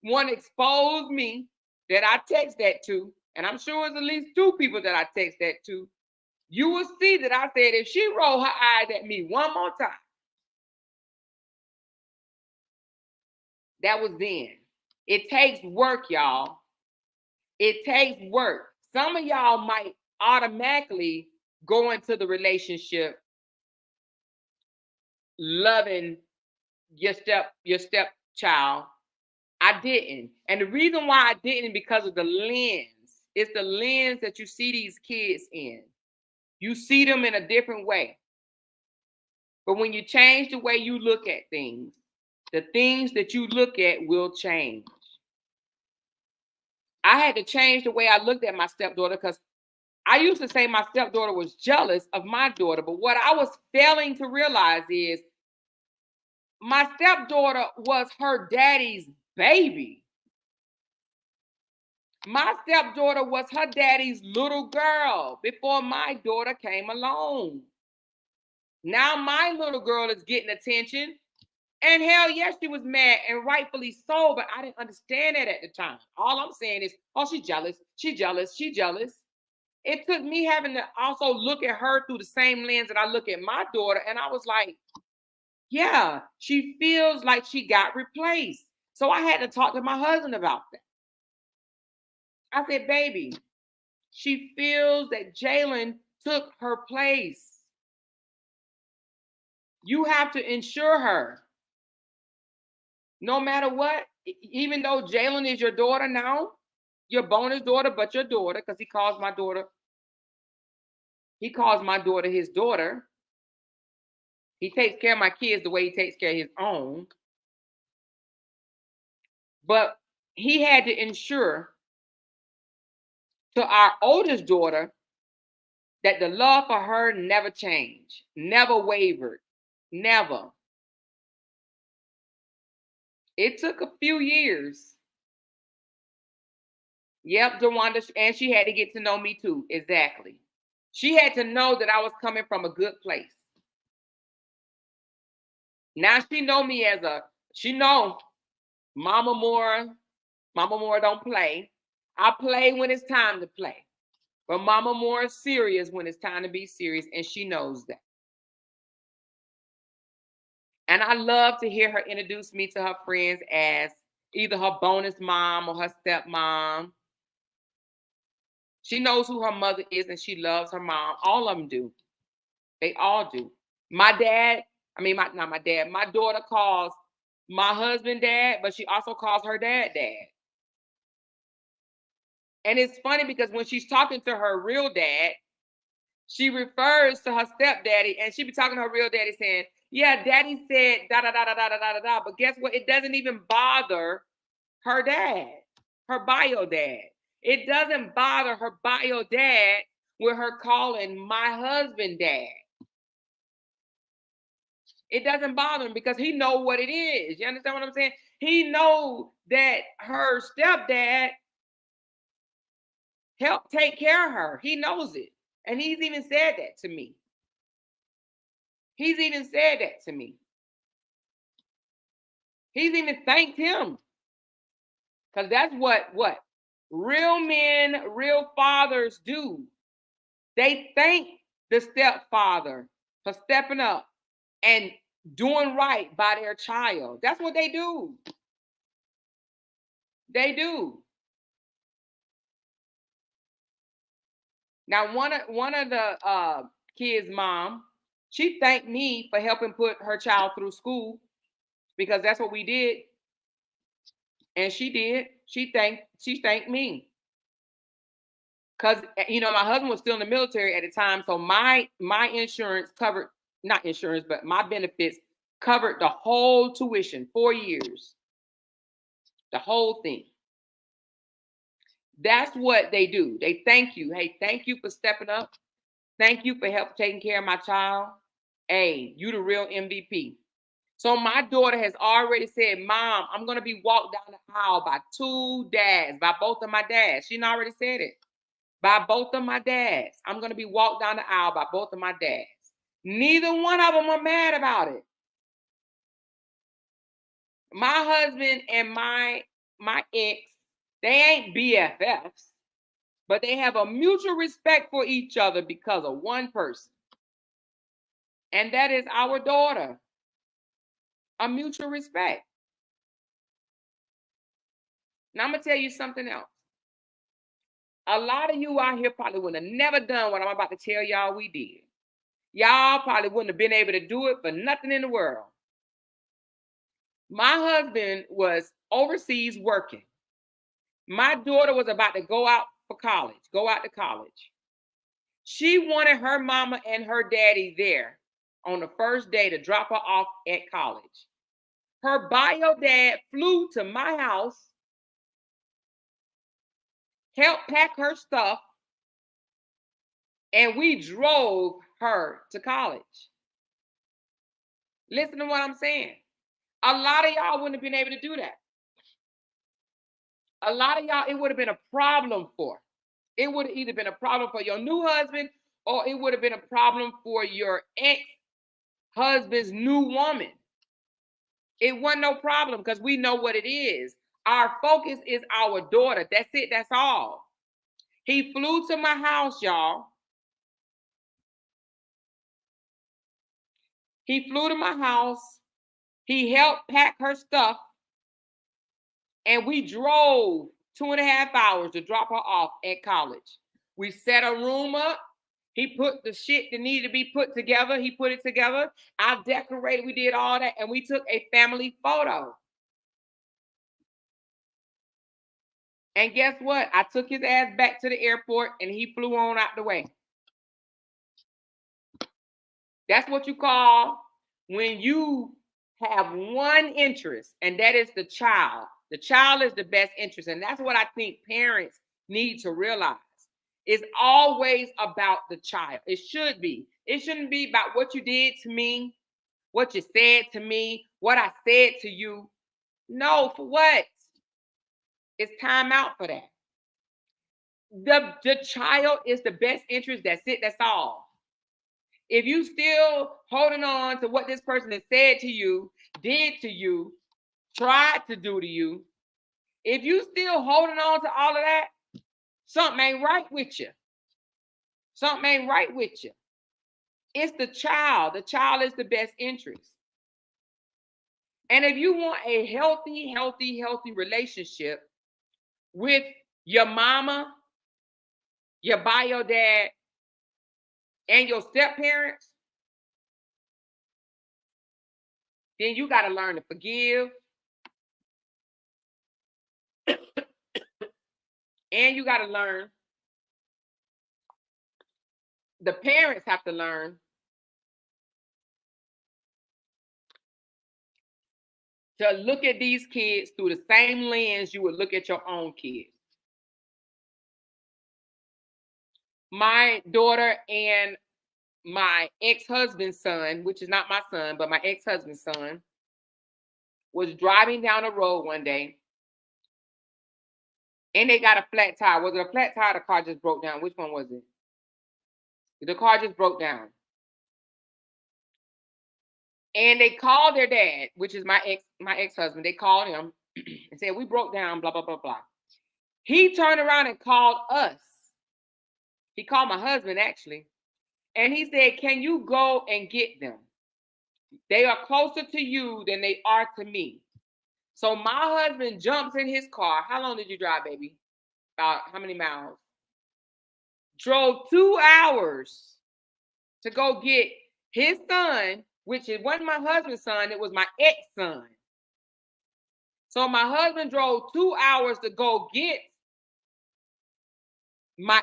want to expose me that I text that to, and I'm sure it's at least 2 people that I text that to, you will see that I said, if she roll her eyes at me one more time. That was then. It takes work, y'all. It takes work. Some of y'all might automatically go into the relationship loving your stepchild. I didn't. And the reason why I didn't, because of the lens. It's the lens that you see these kids in. You see them in a different way. But when you change the way you look at things, the things that you look at will change. I had to change the way I looked at my stepdaughter, because I used to say my stepdaughter was jealous of my daughter. But what I was failing to realize is my stepdaughter was her daddy's baby. My stepdaughter was her daddy's little girl before my daughter came along. Now my little girl is getting attention. And hell yes, she was mad, and rightfully so, but I didn't understand that at the time. All I'm saying is, oh, she's jealous. She jealous. She jealous. It took me having to also look at her through the same lens that I look at my daughter. And I was like, yeah, she feels like she got replaced. So I had to talk to my husband about that. I said, baby, she feels that Jalen took her place. You have to ensure her. No matter what, even though Jalen is your daughter now, your bonus daughter, but your daughter, because he calls my daughter his daughter. He takes care of my kids the way he takes care of his own. But he had to ensure to our oldest daughter that the love for her never changed, never wavered, never. It took a few years. Yep, DeWanda, and she had to get to know me too. Exactly. She had to know that I was coming from a good place. Now she know me she know Mama Moore don't play. I play when it's time to play. But Mama Moore is serious when it's time to be serious, and she knows that. And I love to hear her introduce me to her friends as either her bonus mom or her stepmom. She knows who her mother is and she loves her mom. All of them do. They all do. My dad, not my dad, my daughter calls my husband dad, but she also calls her dad dad. And it's funny because when she's talking to her real dad, she refers to her stepdaddy and she be talking to her real daddy saying, yeah, daddy said da da da da da da da da. But guess what? It doesn't even bother her dad, her bio dad. It doesn't bother her bio dad with her calling my husband dad. It doesn't bother him because he know what it is. You understand what I'm saying? He know that her stepdad helped take care of her. He knows it. And he's even said that to me. He's even said that to me. He's even thanked him. Because that's what real men, real fathers do. They thank the stepfather for stepping up and doing right by their child. That's what they do. They do. Now, one of the kids' mom, she thanked me for helping put her child through school because that's what we did. And she did. She thanked me. Because my husband was still in the military at the time. So my insurance covered, not insurance, but my benefits covered the whole tuition, 4 years. The whole thing. That's what they do. They thank you. Hey, thank you for stepping up. Thank you for help taking care of my child. Hey, you the real MVP. So my daughter has already said, Mom, I'm going to be walked down the aisle by 2 dads, by both of my dads. She already said it. By both of my dads. I'm going to be walked down the aisle by both of my dads. Neither one of them are mad about it. My husband and my ex, they ain't BFFs, but they have a mutual respect for each other because of one person. And that is our daughter. A mutual respect. Now I'm going to tell you something else. A lot of you out here probably would have never done what I'm about to tell y'all we did. Y'all probably wouldn't have been able to do it for nothing in the world. My husband was overseas working. My daughter was about to go out to college. She wanted her mama and her daddy there on the first day to drop her off at college. Her bio dad flew to my house, helped pack her stuff, and we drove her to college. Listen to what I'm saying. A lot of y'all wouldn't have been able to do that. A lot of y'all, it would have been a problem for. It would have either been a problem for your new husband or it would have been a problem for your ex-husband's new woman. It wasn't no problem because we know what it is. Our focus is our daughter. That's it. That's all. He flew to my house, y'all. He flew to my house. He helped pack her stuff. And we drove 2.5 hours to drop her off at college. We set a room up. He put the shit that needed to be put together. He put it together. I decorated. We did all that. And we took a family photo. And guess what? I took his ass back to the airport and he flew on out the way. That's what you call when you have one interest, and that is the child. The child is the best interest. And that's what I think parents need to realize. It's always about the child. It should be. It shouldn't be about what you did to me, what you said to me, what I said to you. No, for what? It's time out for that. The child is the best interest. That's it. That's all. If you still holding on to what this person has said to you, did to you, tried to do to you, if you still holding on to all of that, something ain't right with you. Something ain't right with you. It's the child. The child is the best interest. And if you want a healthy relationship with your mama, your bio dad, and your step parents, then you got to learn to forgive. And you got to learn, the parents have to learn to look at these kids through the same lens you would look at your own kids. My daughter and my ex-husband's son, which is not my son, but my ex-husband's son, was driving down the road one day and they got a flat tire. Was it a flat tire? The car just broke down. Which one was it? The car just broke down. And they called their dad, which is my ex-husband. They called him and said, we broke down, blah, blah, blah, blah. He turned around and called us. He called my husband, actually. And he said, can you go and get them? They are closer to you than they are to me. So my husband jumps in his car. How long did you drive, baby? About how many miles? Drove 2 hours to go get his son, which it wasn't my husband's son, it was my ex-son. So my husband drove 2 hours to go get my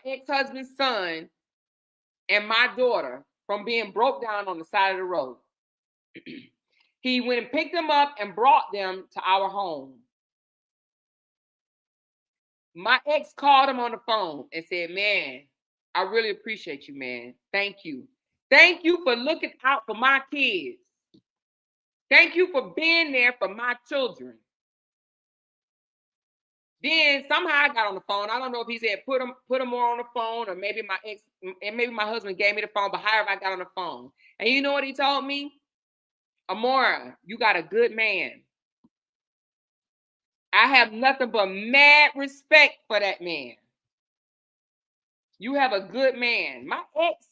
ex-husband's son and my daughter from being broke down on the side of the road. He went and picked them up and brought them to our home. My ex called him on the phone and said, man, I really appreciate you, man. Thank you. Thank you for looking out for my kids. Thank you for being there for my children. Then somehow I got on the phone. I don't know if he said put him more on the phone, or maybe my husband gave me the phone, but however I got on the phone. And you know what he told me? Amora, you got a good man. I have nothing but mad respect for that man. You have a good man. My ex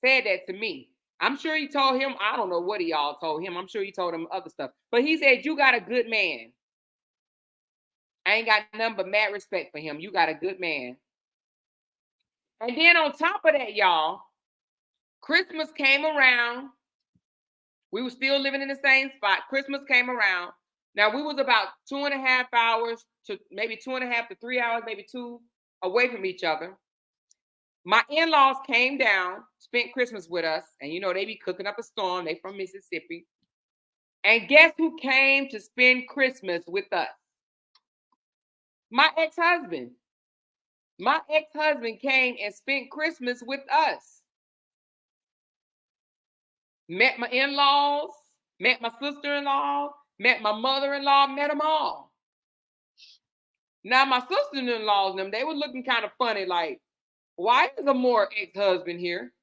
said that to me. I'm sure he told him, I don't know what he all told him. I'm sure he told him other stuff. But he said, you got a good man. I ain't got nothing but mad respect for him. You got a good man. And then on top of that, y'all, Christmas came around. We were still living in the same spot. Christmas came around. Now, we was about 2.5 hours to maybe 2.5 to 3 hours, maybe 2 away from each other. My in-laws came down, spent Christmas with us, and you know, they be cooking up a storm. They from Mississippi. And guess who came to spend Christmas with us? My ex-husband. My ex-husband came and spent Christmas with us. Met my in-laws, met my sister-in-law, met my mother-in-law, met them all. Now, my sister-in-laws, them, they were looking kind of funny, like, why is Amora ex-husband here?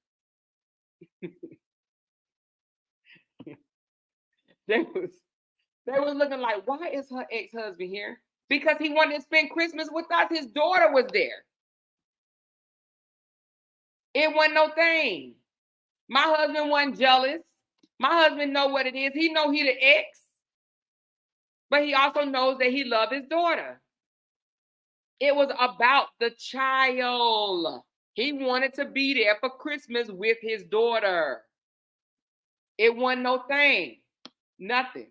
They was looking like, why is her ex-husband here? Because he wanted to spend Christmas with us. His daughter was there. It wasn't no thing. My husband wasn't jealous. My husband know what it is. He know he the ex, but he also knows that he loved his daughter. It was about the child. He wanted to be there for Christmas with his daughter. It wasn't no thing. Nothing.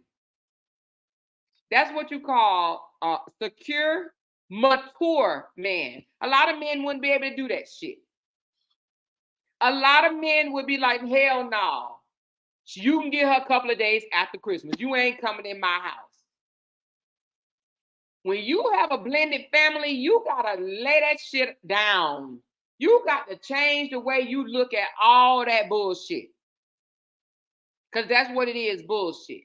That's what you call a secure, mature man. A lot of men wouldn't be able to do that shit. A lot of men would be like, hell no. You can get her a couple of days after Christmas. You ain't coming in my house. When you have a blended family, you gotta lay that shit down. You got to change the way you look at all that bullshit. Because that's what it is, bullshit.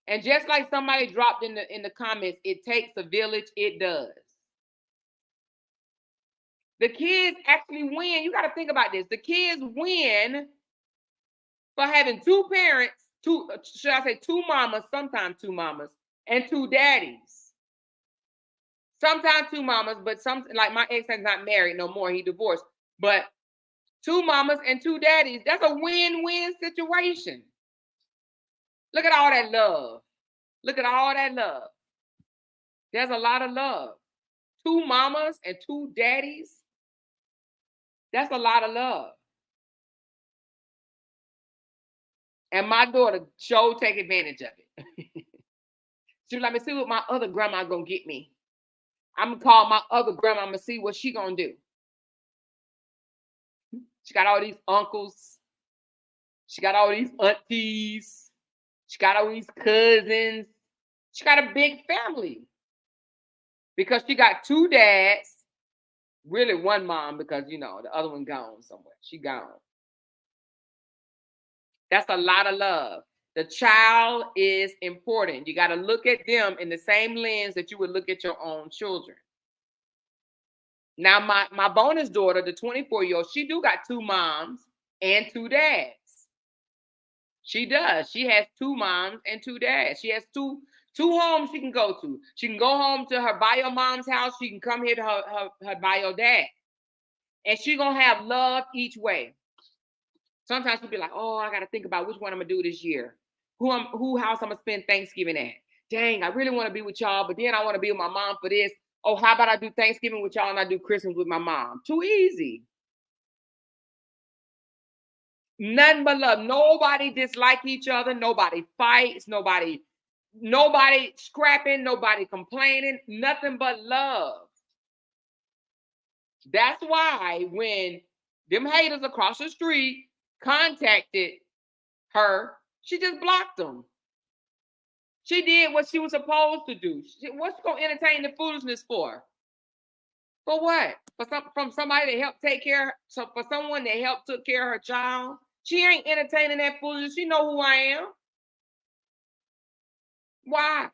And just like somebody dropped in the comments, it takes a village, it does. The kids actually win. You got to think about this. The kids win for having two parents, should I say two mamas, sometimes two mamas, and two daddies. Sometimes two mamas, but some, like my ex is not married no more. He divorced. But two mamas and two daddies, that's a win-win situation. Look at all that love. Look at all that love. There's a lot of love. 2 mamas and 2 daddies. That's a lot of love. And my daughter sure take advantage of it. She was like, "Me see what my other grandma gonna get me. I'm gonna call my other grandma and see what she gonna do." She got all these uncles. She got all these aunties. She got all these cousins. She got a big family because she got 2 dads, really 1 mom because the other one gone somewhere. She gone. That's a lot of love. The child is important. You got to look at them in the same lens that you would look at your own children. Now, my bonus daughter, the 24-year-old, she do got 2 moms and 2 dads. She does. She has 2 moms and 2 dads. She has two homes she can go to. She can go home to her bio mom's house. She can come here to her bio dad. And she's going to have love each way. Sometimes she'll be like, "Oh, I got to think about which one I'm going to do this year. Who house I'm going to spend Thanksgiving at. Dang, I really want to be with y'all, but then I want to be with my mom for this. Oh, how about I do Thanksgiving with y'all and I do Christmas with my mom?" Too easy. Nothing but love. Nobody dislike each other. Nobody fights. Nobody scrapping. Nobody complaining. Nothing but love. That's why when them haters across the street contacted her, she just blocked them. She did what she was supposed to do. What's she gonna entertain the foolishness for? For what? From somebody that helped take care. So for someone that helped took care of her child, she ain't entertaining that foolishness. She know who I am. Why?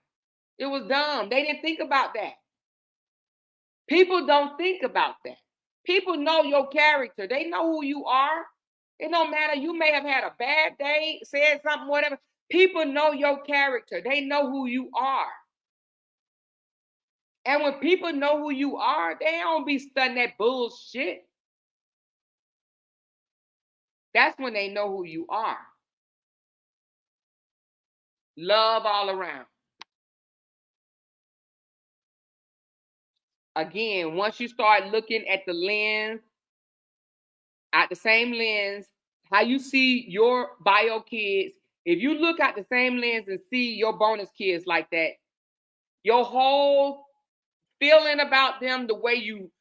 It was dumb. They didn't think about that. People don't think about that. People know your character. They know who you are. It don't matter. You may have had a bad day, said something, whatever. People know your character. They know who you are. And when people know who you are, they don't be studying that bullshit. That's when they know who you are. Love all around. Again, once you start looking at the lens, at the same lens, how you see your bio kids, if you look at the same lens and see your bonus kids like that, your whole feeling about them, the way you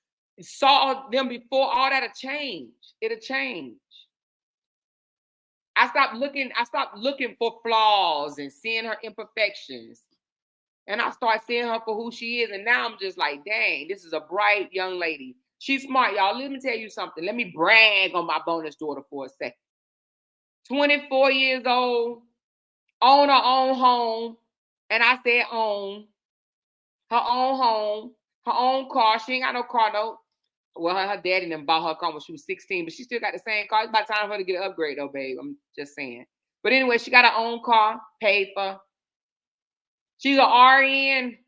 saw them before, all that'll change. It'll change. I stopped looking for flaws and seeing her imperfections. And I start seeing her for who she is. And now I'm just like, dang, this is a bright young lady. She's smart, y'all. Let me tell you something. Let me brag on my bonus daughter for a second. 24 years old, own her own home. And I said own. Her own home, her own car. She ain't got no car note. Well, her daddy done bought her car when she was 16, but she still got the same car. It's about time for her to get an upgrade, though, babe. I'm just saying. But anyway, she got her own car, paid for. She's an RN.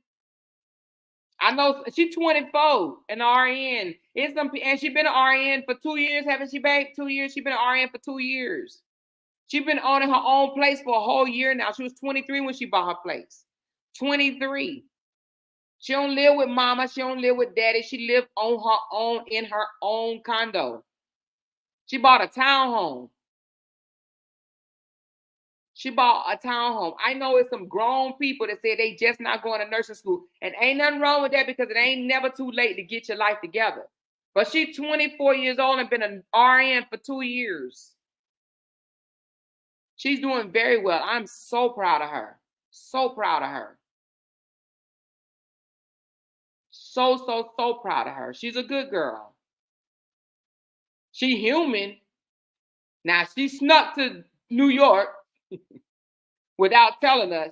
I know she's 24, an RN. And she's been an RN for 2 years, haven't she, babe? 2 years. She's been an RN for 2 years. She's been owning her own place for a whole year now. She was 23 when she bought her place. 23. She don't live with mama. She don't live with daddy. She live on her own in her own condo. She bought a townhome. She bought a townhome. I know it's some grown people that say they just not going to nursing school. And ain't nothing wrong with that because it ain't never too late to get your life together. But she's 24 years old and been an RN for 2 years. She's doing very well. I'm so proud of her. So proud of her. So proud of her. She's a good girl. She human. Now, she snuck to New York without telling us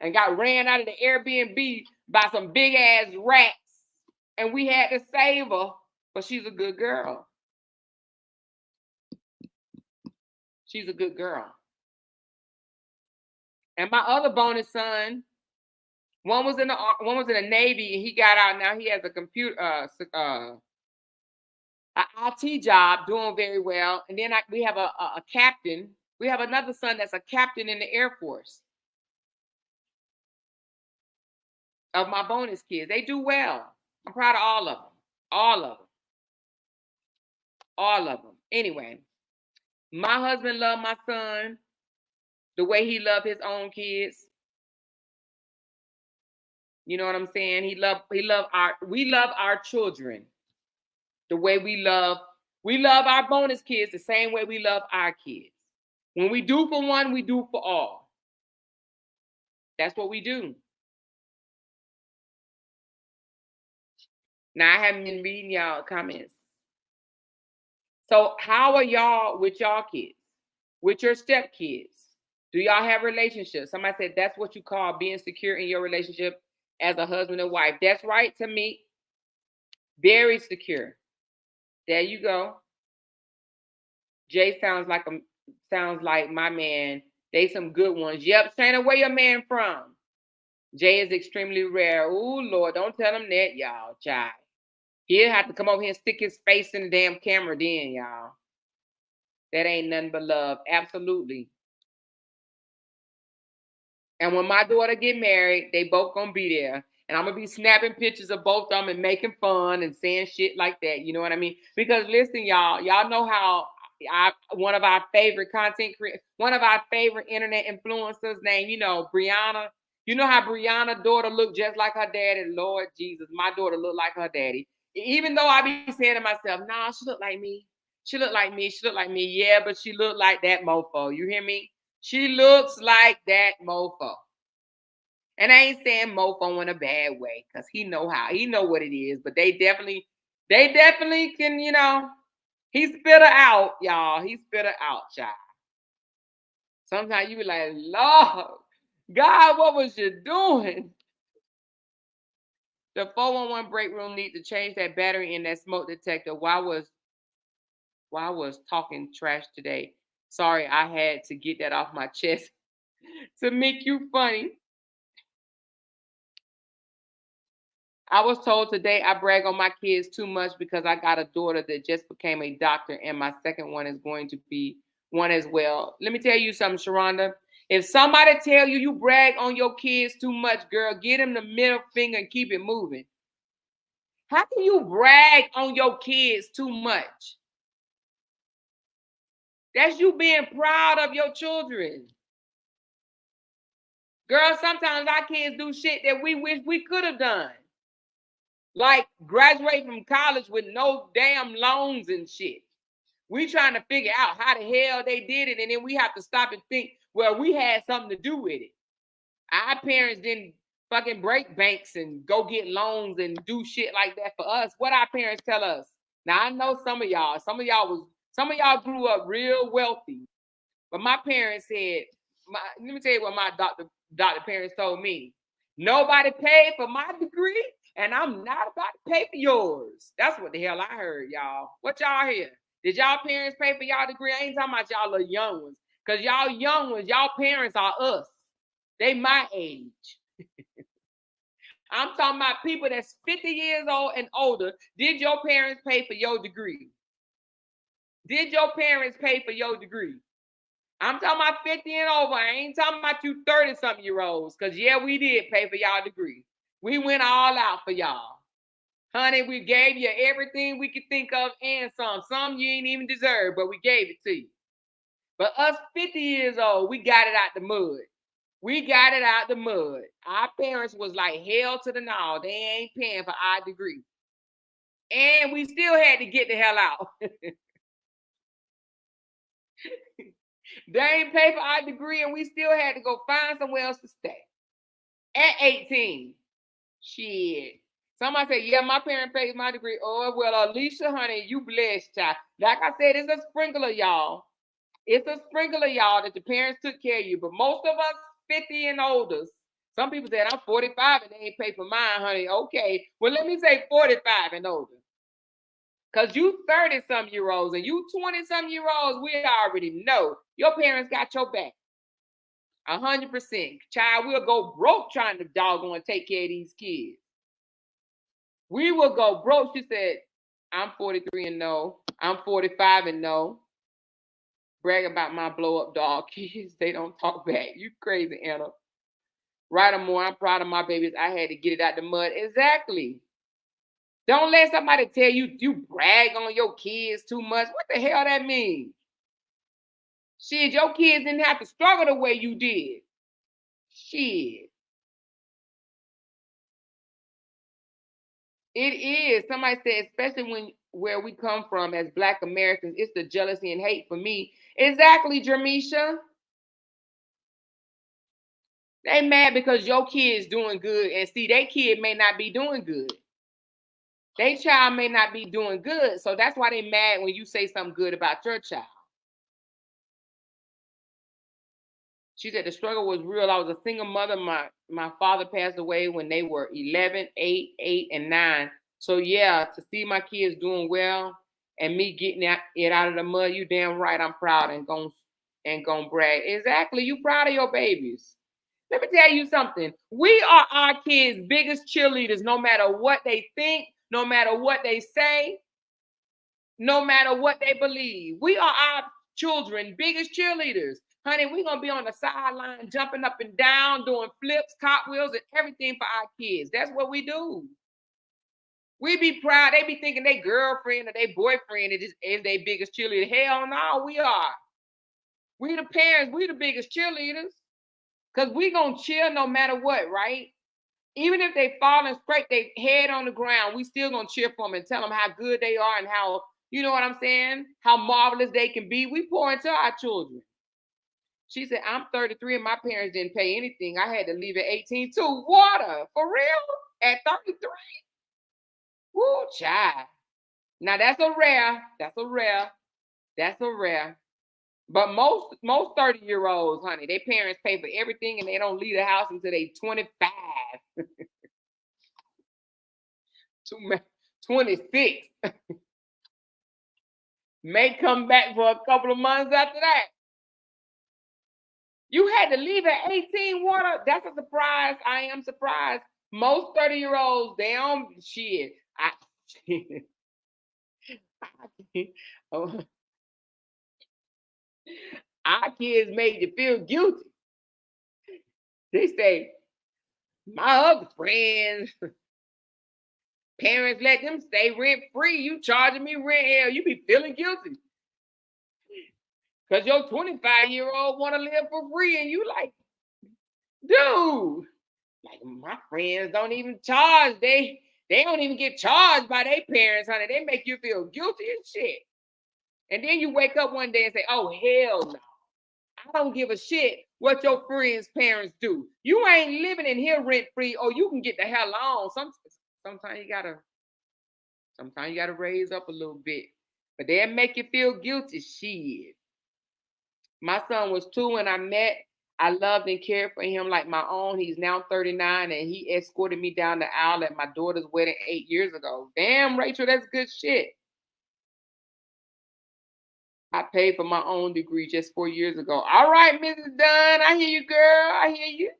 and got ran out of the Airbnb by some big ass rats. And we had to save her, but she's a good girl. She's a good girl. And my other bonus son, one was in the Navy, and he got out. Now he has a computer, an IT job, doing very well. And then we have a captain We have another son that's a captain in the Air Force. Of my bonus kids, they do well. I'm proud of all of them. All of them. All of them. Anyway, my husband loved my son the way he loved his own kids. You know what I'm saying? We love our children the way we love our bonus kids the same way we love our kids. When we do for one, we do for all. That's what we do. Now, I haven't been reading y'all comments. So how are y'all with y'all kids? With your stepkids? Do y'all have relationships? Somebody said that's what you call being secure in your relationship as a husband and wife. That's right, to me. Very secure. There you go. Jay sounds like my man. They some good ones. Yep, Shannon, where your man from? Jay is extremely rare. Ooh, Lord, don't tell him that, y'all, child. He'll have to come over here and stick his face in the damn camera then, y'all. That ain't nothing but love. Absolutely. And when my daughter get married, they both gonna be there. And I'm gonna be snapping pictures of both of them and making fun and saying shit like that. You know what I mean? Because listen, y'all know how one of our favorite one of our favorite internet influencers named, Brianna. You know how Brianna's daughter looked just like her daddy. Lord Jesus, my daughter looked like her daddy. Even though I be saying to myself, nah, she look like me. She look like me. She look like me. Yeah, but she looked like that mofo. You hear me? She looks like that mofo. And I ain't saying mofo in a bad way, because he know what it is. But they definitely can, he spit her out, y'all. He spit her out, child. Sometimes you be like, Lord, God, what was you doing? The 411 break room need to change that battery in that smoke detector. Why was talking trash today? Sorry, I had to get that off my chest to make you funny. I was told today I brag on my kids too much because I got a daughter that just became a doctor, and my second one is going to be one as well. Let me tell you something, Sharonda. If somebody tell you brag on your kids too much, girl, get them the middle finger and keep it moving. How can you brag on your kids too much? That's you being proud of your children. Girl, sometimes our kids do shit that we wish we could have done. Like graduate from college with no damn loans and shit. We trying to figure out how the hell they did it, and then we have to stop and think, well, we had something to do with it. Our parents didn't fucking break banks and go get loans and do shit like that for us. What our parents tell us. Now I know some of y'all grew up real wealthy. But my parents said, let me tell you what my doctor parents told me. Nobody paid for my degree, and I'm not about to pay for yours. That's what the hell I heard, y'all. What y'all hear? Did y'all parents pay for y'all degree? I ain't talking about y'all little young ones. Because y'all young ones, y'all parents are us. They my age. I'm talking about people that's 50 years old and older. Did your parents pay for your degree? Did your parents pay for your degree? I'm talking about 50 and over. I ain't talking about you 30-something-year-olds. Because, yeah, we did pay for y'all degree. We went all out for y'all. Honey, we gave you everything we could think of and some. Some you ain't even deserve, but we gave it to you. But us 50 years old, we got it out the mud. We got it out the mud. Our parents was like hell to the no. They ain't paying for our degree. And we still had to get the hell out. They ain't pay for our degree, and we still had to go find somewhere else to stay. At 18. Shit. Somebody said, yeah, my parents paid my degree. Oh, well, Alicia, honey, you blessed, child. Like I said, it's a sprinkler, y'all. It's a sprinkler, y'all, that the parents took care of you. But most of us 50 and older. Some people said, I'm 45 and they ain't pay for mine, honey. Okay. Well, let me say 45 and older. Because you 30-some-year-olds and you 20-some-year-olds, we already know your parents got your back. 100%. Child, we'll go broke trying to doggone take care of these kids. We will go broke. She said, I'm 43 and no. I'm 45 and no. Brag about my blow up dog kids. They don't talk back. You crazy, Anna. Right or more, I'm proud of my babies. I had to get it out the mud. Exactly. Don't let somebody tell you brag on your kids too much. What the hell that mean? Shit, your kids didn't have to struggle the way you did. Shit. It is. Somebody said, especially when where we come from as Black Americans, it's the jealousy and hate for me. Exactly, Jermisha. They mad because your kid's doing good, and see, their kid may not be doing good. Their child may not be doing good, so that's why they mad when you say something good about your child. She said the struggle was real. I was a single mother. My father passed away when they were 11, 8, and 9. So yeah, to see my kids doing well and me getting it out of the mud, you damn right I'm proud and gonna brag. Exactly, you proud of your babies. Let me tell you something. We are our kids' biggest cheerleaders, no matter what they think, no matter what they say, no matter what they believe. We are our children' biggest cheerleaders. Honey, we're going to be on the sideline jumping up and down, doing flips, cartwheels, and everything for our kids. That's what we do. We be proud. They be thinking their girlfriend or their boyfriend is their biggest cheerleader. Hell no, we are. We the parents, we the biggest cheerleaders. Because we going to cheer no matter what, right? Even if they fall and scrape their head on the ground, we still going to cheer for them and tell them how good they are and how, you know what I'm saying? How marvelous they can be. We pour into our children. She said, I'm 33 and my parents didn't pay anything. I had to leave at 18 too. Water, for real? At 33? Woo, child. Now that's a rare. That's a rare. That's a rare. But most 30-year-olds, honey, their parents pay for everything and they don't leave the house until they 25. 26. May come back for a couple of months after that. You had to leave at 18, Water. That's a surprise. I am surprised. Most 30-year-olds, they don't shit. Our kids made you feel guilty. They say, my other friends, parents let them stay rent free. You charging me rent, hell, you be feeling guilty. Because your 25-year-old want to live for free and you like, dude, like my friends don't even charge. They don't even get charged by their parents, honey. They make you feel guilty and shit. And then you wake up one day and say, oh, hell no. I don't give a shit what your friends' parents do. You ain't living in here rent free, or you can get the hell on. Sometimes you gotta raise up a little bit. But they'll make you feel guilty. Shit. My son was 2 when I met. I loved and cared for him like my own. He's now 39 and he escorted me down the aisle at my daughter's wedding 8 years ago. Damn, Rachel, that's good shit. I paid for my own degree just 4 years ago. All right, Mrs. Dunn, I hear you, girl. I hear you.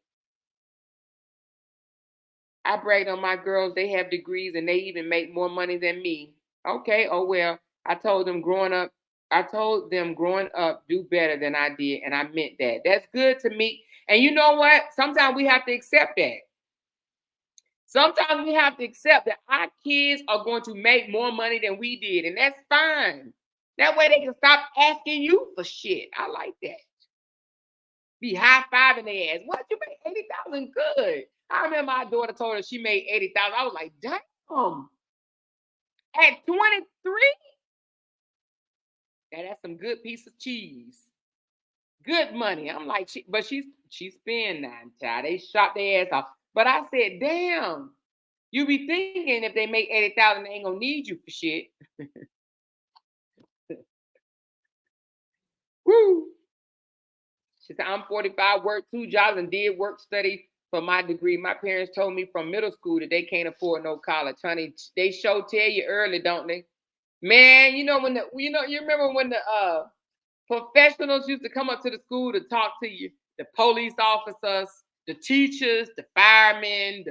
I brag on my girls. They have degrees and they even make more money than me. Okay, oh well. I told them growing up, do better than I did, and I meant that. That's good to me. And you know what? Sometimes we have to accept that. Sometimes we have to accept that our kids are going to make more money than we did, and that's fine. That way they can stop asking you for shit. I like that. Be high-fiving their ass. What, you made 80,000? Good. I remember my daughter told her she made 80,000. I was like, damn. At 23? Now that's some good piece of cheese. Good money. I'm like, she's spending now, child. They shot their ass off. But I said, damn. You be thinking if they make 80,000, they ain't gonna need you for shit. Woo. She said, I'm 45, worked 2 jobs and did work study for my degree. My parents told me from middle school that they can't afford no college. Honey, they tell you early, don't they? Man, you remember when the professionals used to come up to the school to talk to you, the police officers, the teachers, the firemen,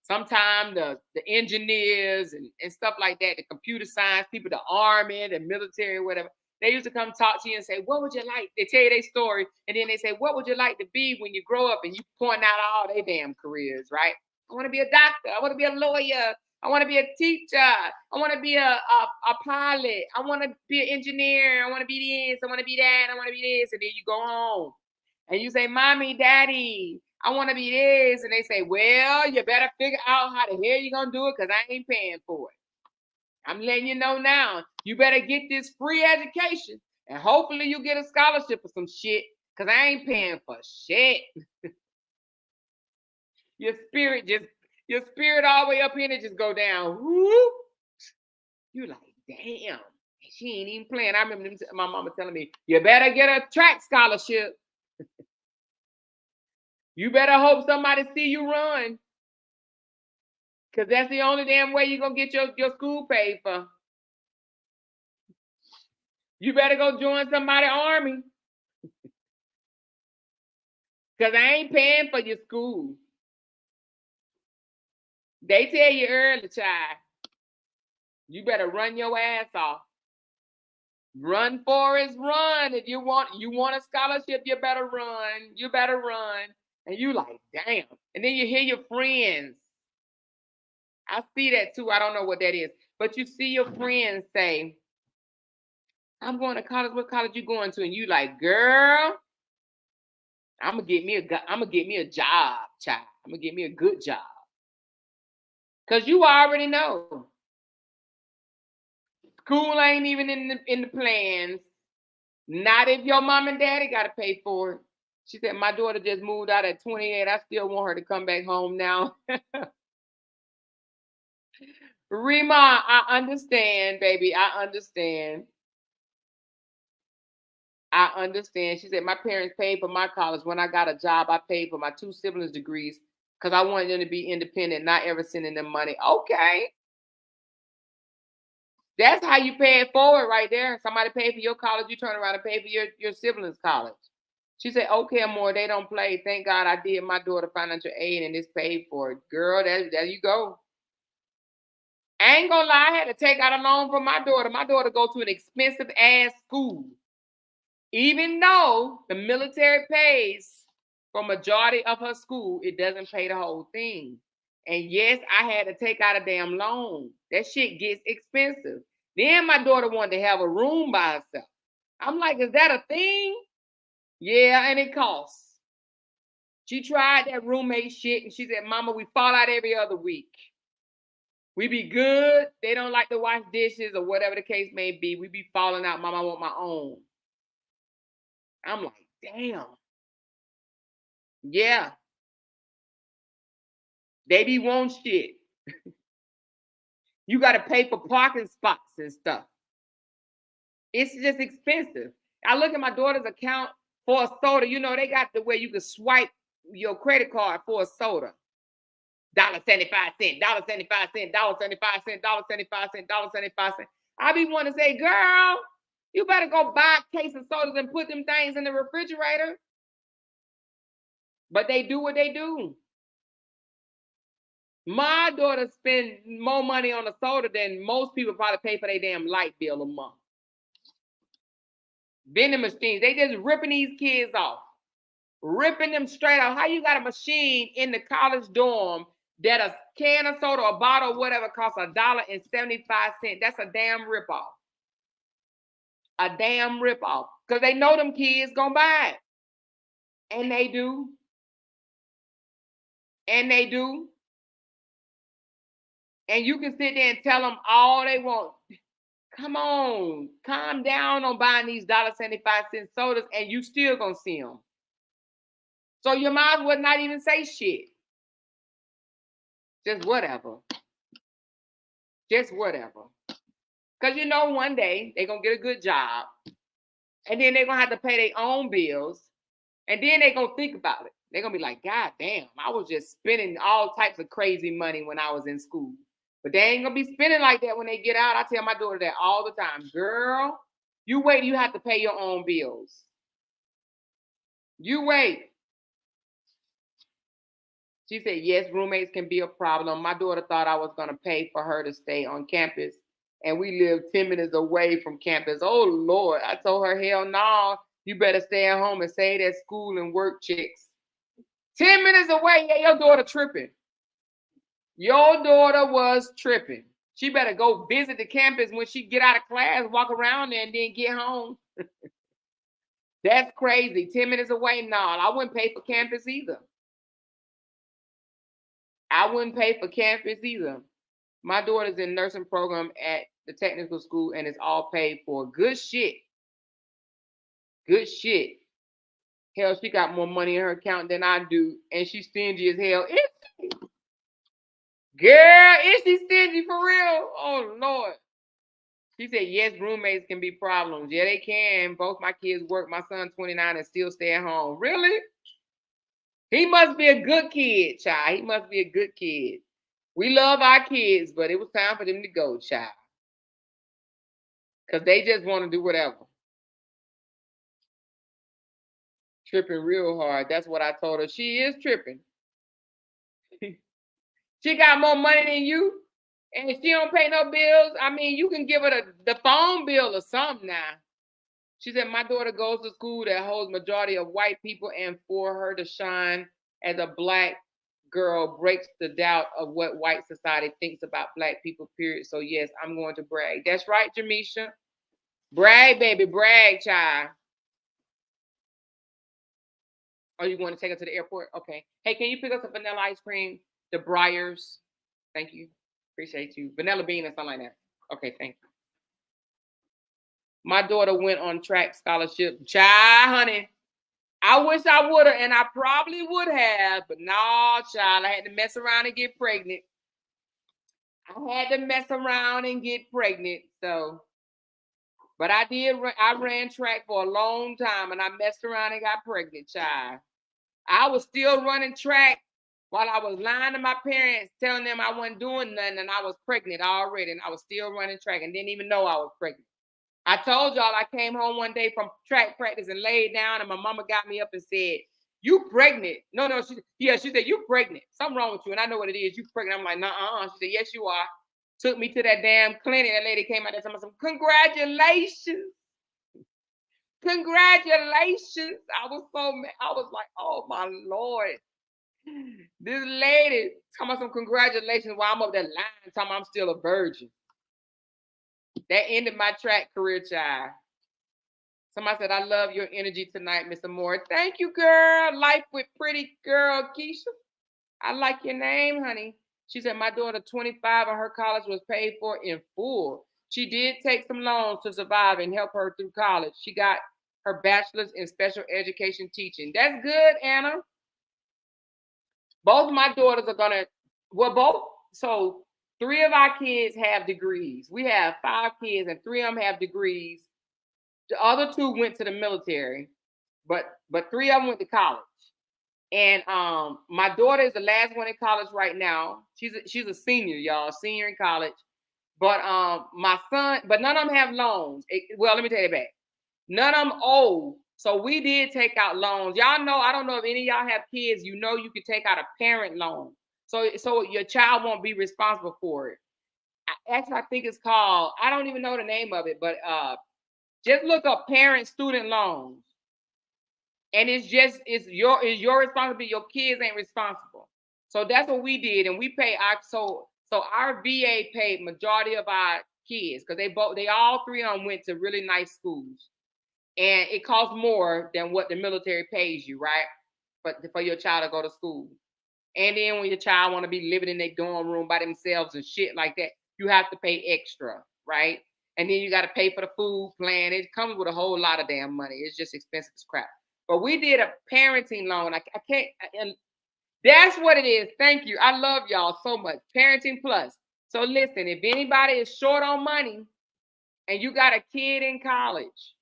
sometimes the engineers and stuff like that, the computer science people, the army, the military, whatever. They used to come talk to you and say, what would you like? They tell you their story. And then they say, what would you like to be when you grow up? And you point out all their damn careers, right? I want to be a doctor. I want to be a lawyer. I want to be a teacher. I want to be a pilot. I want to be an engineer. I want to be this. I want to be that. I want to be this. And then you go home and you say, Mommy, Daddy, I want to be this. And they say, well, you better figure out how the hell you're going to do it because I ain't paying for it. I'm letting you know now. You better get this free education and hopefully you get a scholarship or some shit because I ain't paying for shit. Your spirit all the way up here and it just go down. Whoop. You like, damn, she ain't even playing. I remember my mama telling me, you better get a track scholarship. You better hope somebody see you run. Because that's the only damn way you're going to get your school paid for. You better go join somebody's army. Because I ain't paying for your school. They tell you early, child. You better run your ass off. Run, Forrest, run. If you want a scholarship, you better run. You better run. And you like, damn. And then you hear your friends. I see that too. I don't know what that is. But you see your friends say, I'm going to college. What college you going to? And you like, girl, I'm gonna get me a job, child. I'm gonna get me a good job. Cause you already know. School ain't even in the plans. Not if your mom and daddy gotta pay for it. She said, my daughter just moved out at 28. I still want her to come back home now. Rima, I understand, baby. I understand. She said, my parents paid for my college. When I got a job, I paid for my 2 siblings' degrees because I wanted them to be independent, not ever sending them money. Okay. That's how you pay it forward right there. Somebody paid for your college, you turn around and pay for your siblings' college. She said, okay, Amor, they don't play. Thank God I did my daughter financial aid and it's paid for it. Girl, there you go. I ain't gonna lie, I had to take out a loan from my daughter. My daughter go to an expensive ass school. Even though the military pays for majority of her school, it doesn't pay the whole thing. And yes, I had to take out a damn loan. That shit gets expensive. Then my daughter wanted to have a room by herself. I'm like, is that a thing? Yeah, and it costs. She tried that roommate shit and she said, Mama, we fall out every other week. We be good. They don't like to wash dishes or whatever the case may be. We be falling out. Mama, I want my own. I'm like, damn. Yeah. They be want shit. You got to pay for parking spots and stuff. It's just expensive. I look at my daughter's account for a soda. You know, they got the way you can swipe your credit card for a soda. $1.75, $1.75, $1.75, $1.75, $1.75. I be wanting to say, girl, you better go buy a case of sodas and put them things in the refrigerator. But they do what they do. My daughter spend more money on a soda than most people probably pay for their damn light bill a month. Vending machines, they just ripping these kids off. Ripping them straight off. How you got a machine in the college dorm that a can of soda or bottle or whatever costs $1.75? That's a damn ripoff. A damn ripoff. Because they know them kids gonna buy it. And they do. And they do. And you can sit there and tell them all they want. Come on, calm down on buying these $1.75 sodas and you still gonna see them. So your mom would not even say shit. Just whatever. Just whatever. Because you know one day they're gonna get a good job. And then they're gonna have to pay their own bills. And then they're gonna think about it. They're gonna be like, God damn, I was just spending all types of crazy money when I was in school. But they ain't gonna be spending like that when they get out. I tell my daughter that all the time. Girl, you wait, you have to pay your own bills. You wait. She said, yes, roommates can be a problem. My daughter thought I was gonna pay for her to stay on campus and we live 10 minutes away from campus. Oh Lord, I told her, hell no, you better stay at home and save that school and work checks. 10 minutes away, yeah, your daughter tripping. Your daughter was tripping. She better go visit the campus when she get out of class, walk around there, and then get home. That's crazy. 10 minutes away, no, I wouldn't pay for campus either. I wouldn't pay for campus either. My daughter's in nursing program at the technical school, and it's all paid for. Good shit. Good shit. Hell, she got more money in her account than I do, and she's stingy as hell. Is she? Girl, is she stingy for real? Oh Lord. She said, yes, roommates can be problems. Yeah, they can. Both my kids work. My son's 29 and still stay at home. Really? He must be a good kid, child. He must be a good kid. We love our kids, but it was time for them to go, child. Because they just want to do whatever. Tripping real hard. That's what I told her. She is tripping. She got more money than you, and she don't pay no bills. I mean, you can give her the phone bill or something now. She said, my daughter goes to school that holds majority of white people, and for her to shine as a black girl breaks the doubt of what white society thinks about black people, period. So yes, I'm going to brag. That's right, Jamisha. Brag, baby, brag, child. Are you going to take her to the airport? Okay. Hey, can you pick up some vanilla ice cream? The Briars. Thank you. Appreciate you. Vanilla bean or something like that. Okay, thank you. My daughter went on track scholarship. Child, honey. I wish I would have, and I probably would have, but no, child. I had to mess around and get pregnant. I had to mess around and get pregnant. So, but I did. I ran track for a long time, and I messed around and got pregnant, child. I was still running track while I was lying to my parents, telling them I wasn't doing nothing, and I was pregnant already, and I was still running track and didn't even know I was pregnant. I told y'all I came home one day from track practice and laid down, and my mama got me up and said, "You pregnant?" No, she said, "You pregnant? Something wrong with you?" And I know what it is. You pregnant? I'm like, "Nuh-uh." She said, "Yes, you are." Took me to that damn clinic. That lady came out there and said, "Congratulations. Congratulations." I was so mad. I was like, oh my Lord. This lady talking about some congratulations while I'm up there lying, talking I'm still a virgin. That ended my track career, child. Somebody said, I love your energy tonight, Mr. Moore. Thank you, girl. Life with pretty girl, Keisha. I like your name, honey. She said, my daughter, 25, and her college was paid for in full. She did take some loans to survive and help her through college. She got her bachelor's in special education teaching. That's good, Anna. Both of my daughters are going to, so 3 of our kids have degrees. We have 5 kids, and 3 of them have degrees. The other 2 went to the military, but 3 of them went to college. And my daughter is the last one in college right now. She's a senior, y'all, senior in college. But my son, but none of them have loans. Well, let me take it back. None of them owe. So we did take out loans. Y'all know, I don't know if any of y'all have kids, you know you can take out a parent loan. So your child won't be responsible for it. Actually, I think it's called, I don't even know the name of it, but just look up parent student loans. And it's your responsibility. Your kids ain't responsible. So that's what we did. And we pay so our VA paid majority of our kids because they all 3 of them went to really nice schools. And it costs more than what the military pays you, right? But for your child to go to school. And then when your child want to be living in their dorm room by themselves and shit like that, you have to pay extra, right? And then you got to pay for the food plan. It comes with a whole lot of damn money. It's just expensive as crap. But we did a parenting loan. I can't, and that's what it is. Thank you. I love y'all so much. Parenting Plus. So listen, if anybody is short on money and you got a kid in college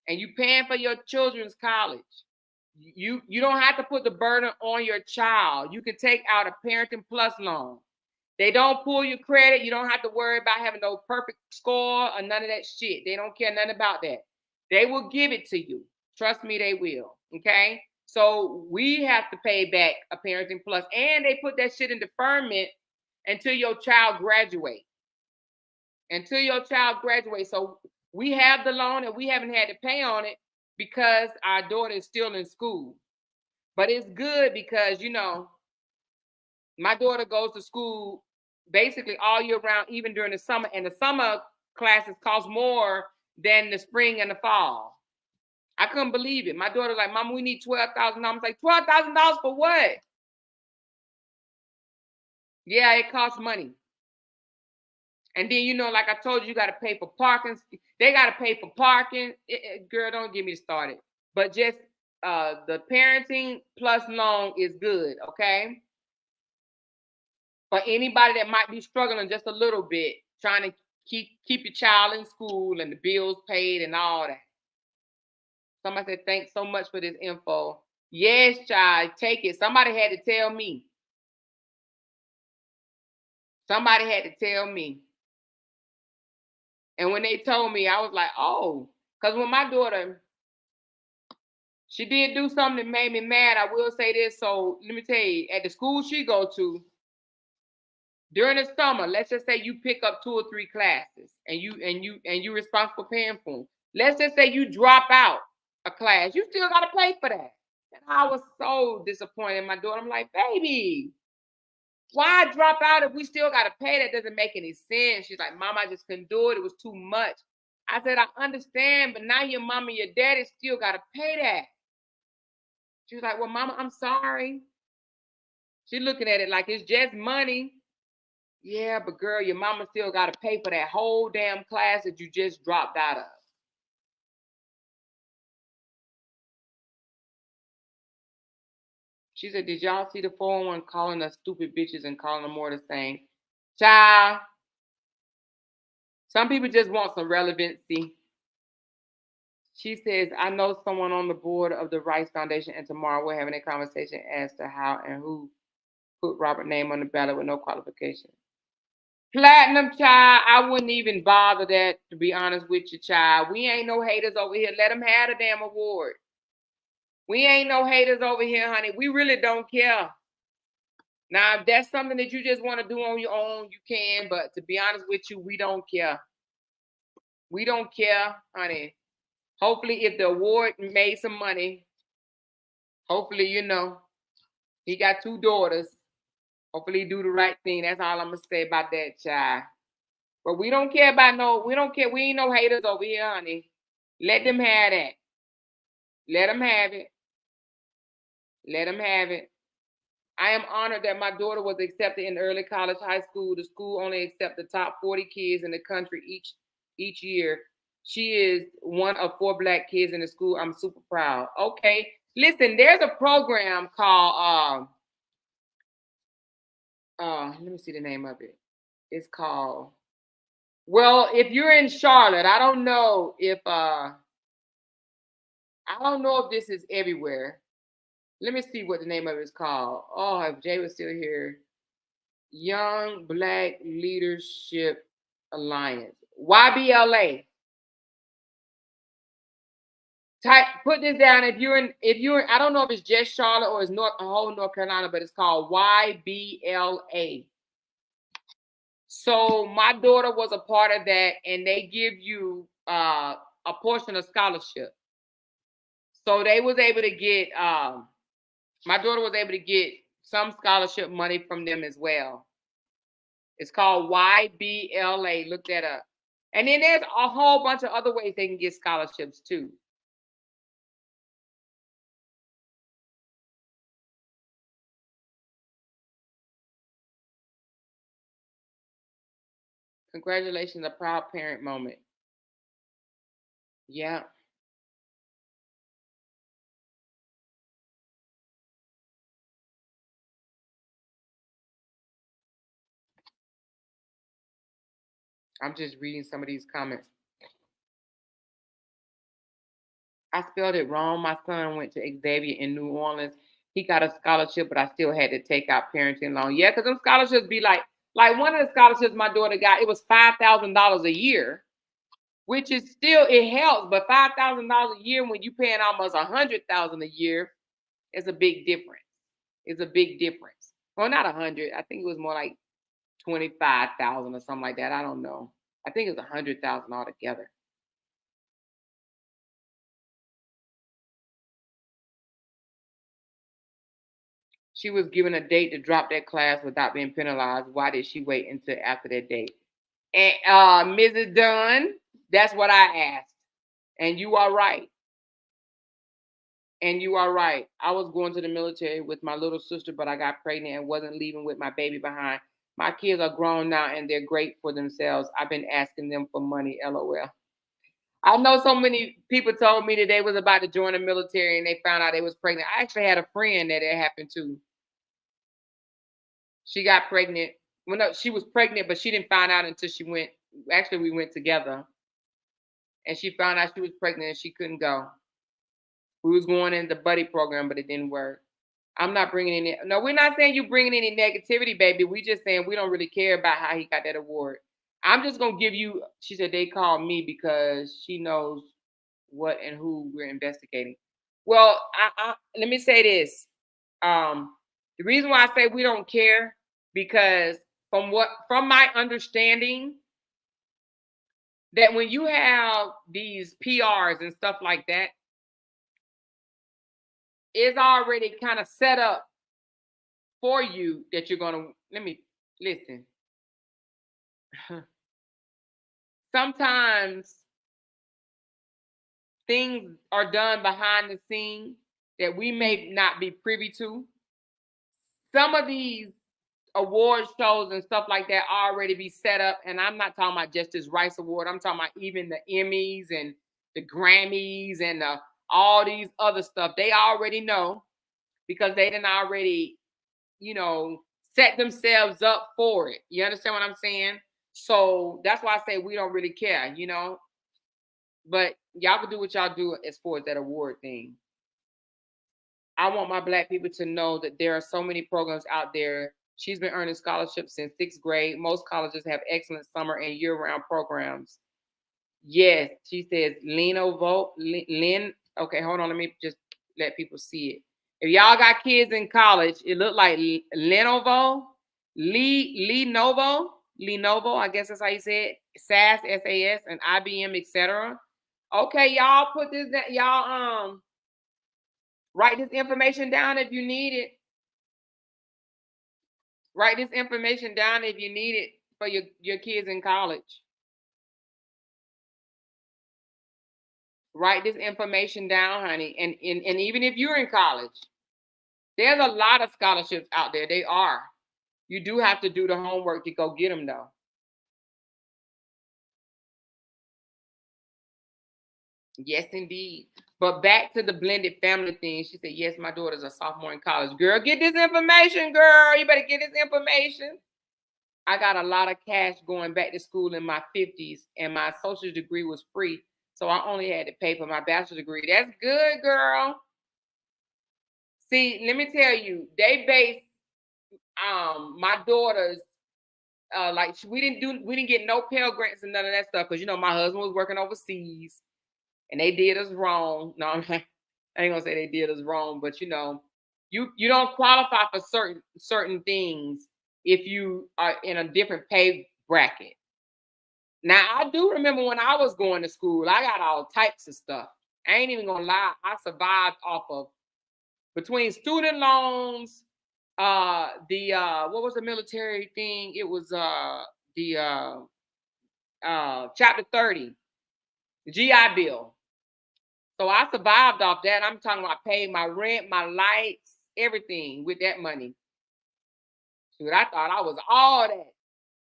and you paying for your children's college, you don't have to put the burden on your child. You can take out a Parenting Plus loan. They don't pull your credit. You don't have to worry about having no perfect score or none of that shit. They don't care nothing about that. They will give it to you. Trust me, they will. Okay? So we have to pay back a Parenting Plus, and they put that shit in deferment until your child graduates. until your child graduates. So we have the loan and we haven't had to pay on it because our daughter is still in school. But it's good because, you know, my daughter goes to school basically all year round, even during the summer. And the summer classes cost more than the spring and the fall. I couldn't believe it. My daughter was like, Mom, we need $12,000. I was like, $12,000 for what? Yeah, it costs money. And then, you know, like I told you, you got to pay for parking. They got to pay for parking. Girl, don't get me started. But just the parenting plus loan is good, okay? For anybody that might be struggling just a little bit, trying to keep your child in school and the bills paid and all that. Somebody said, thanks so much for this info. Yes, child, take it. Somebody had to tell me. Somebody had to tell me. And when they told me, I was like, oh, because when my daughter, she did do something that made me mad. I will say this. So let me tell you, at the school she go to, during the summer, let's just say you pick up 2 or 3 classes and you responsible for paying for them. Let's just say you drop out a class, you still got to pay for that. And I was so disappointed in my daughter. I'm like, baby, why drop out if we still got to pay? That doesn't make any sense. She's like, Mom, I just couldn't do it. It was too much. I said, I understand, but now your mom and your daddy still got to pay that. She was like, well, Mama, I'm sorry. She's looking at it like it's just money. Yeah, but girl, your mama still got to pay for that whole damn class that you just dropped out of. She said, did y'all see the 401 calling us stupid bitches and calling them more the same? Child, some people just want some relevancy. She says, I know someone on the board of the Rice Foundation, and tomorrow we're having a conversation as to how and who put Robert's name on the ballot with no qualification. Platinum, child, I wouldn't even bother that, to be honest with you, child. We ain't no haters over here. Let them have the damn award. We ain't no haters over here, honey. We really don't care. Now, if that's something that you just want to do on your own, you can. But to be honest with you, we don't care. We don't care, honey. Hopefully, if the award made some money, hopefully, you know, he got 2 daughters. Hopefully, he do the right thing. That's all I'm going to say about that, child. But we don't care about we don't care. We ain't no haters over here, honey. Let them have that. Let them have it. Let them have it. I am honored that my daughter was accepted in early college, high school. The school only accepts the top 40 kids in the country each year. She is one of 4 Black kids in the school. I'm super proud. Okay. Listen, there's a program called let me see the name of it. It's called, well, if you're in Charlotte, I don't know if this is everywhere. Let me see what the name of it is called. Oh, if Jay was still here. Young Black Leadership Alliance. YBLA. Put this down if you're I don't know if it's just Charlotte or it's whole North Carolina, but it's called YBLA. So my daughter was a part of that, and they give you a portion of scholarship. So they was able to get my daughter was able to get some scholarship money from them as well. It's called YBLA. Look that up. And then there's a whole bunch of other ways they can get scholarships too. Congratulations, a proud parent moment. Yeah. I'm just reading some of these comments. I spelled it wrong. My son went to Xavier in New Orleans. He got a scholarship, but I still had to take out parenting loan. Yeah, because them scholarships be like one of the scholarships my daughter got, it was $5,000 a year, which is still, it helps, but $5,000 a year when you paying almost $100,000 a year is a big difference. It's a big difference. Well, not 100. I think it was more like 25,000 or something like that. I don't know. I think it's 100,000 altogether. She was given a date to drop that class without being penalized. Why did she wait until after that date? And Mrs. Dunn, that's what I asked. And you are right. And you are right. I was going to the military with my little sister, but I got pregnant and wasn't leaving with my baby behind. My kids are grown now and they're great for themselves. I've been asking them for money, LOL. I know so many people told me that they was about to join the military and they found out they was pregnant. I actually had a friend that it happened to. She got pregnant. Well, no, she was pregnant, but she didn't find out until she went. Actually, we went together, and she found out she was pregnant and she couldn't go. We was going in the buddy program, but it didn't work. I'm not bringing any. No, we're not saying you bringing any negativity, baby. We just saying we don't really care about how he got that award. I'm just gonna give you. She said they called me because she knows what and who we're investigating. Well, let me say this. The reason why I say we don't care because from my understanding that when you have these PRs and stuff like that, it's already kind of set up for you that you're gonna let me listen. Sometimes things are done behind the scene that we may not be privy to. Some of these award shows and stuff like that already be set up, and I'm not talking about just this Rice Award. I'm talking about even the Emmys and the Grammys and all these other stuff. They already know because they didn't already, set themselves up for it. You understand what I'm saying? So that's why I say we don't really care. But y'all can do what y'all do as far as that award thing. I want my Black people to know that there are so many programs out there. She's been earning scholarships since 6th grade. Most colleges have excellent summer and year-round programs. Yes, she says Lenovo. Lynn. Okay, hold on. Let me just let people see it. If y'all got kids in college, it looked like Lenovo, Lenovo. I guess that's how you say it. SAS, SAS, and IBM, etc. Okay, y'all put this. Y'all write this information down if you need it. Write this information down if you need it for your kids in college. Write this information down, honey. And even if you're in college, there's a lot of scholarships out there. They are. You do have to do the homework to go get them, though. Yes, indeed. But back to the blended family thing. She said, yes, my daughter's a sophomore in college. Girl, get this information, girl. You better get this information. I got a lot of cash going back to school in my 50s, and my associate degree was free. So I only had to pay for my bachelor's degree. That's good, girl. See, let me tell you, they based my daughter's like we didn't get no Pell Grants and none of that stuff because my husband was working overseas and they did us wrong. No, I ain't gonna say they did us wrong, but you don't qualify for certain things if you are in a different pay bracket. Now I do remember when I was going to school, I got all types of stuff. I ain't even gonna lie, I survived off of between student loans, the what was the military thing? It was the chapter 30, the GI Bill. So I survived off that. I'm talking about paying my rent, my lights, everything with that money. Dude, I thought I was all that.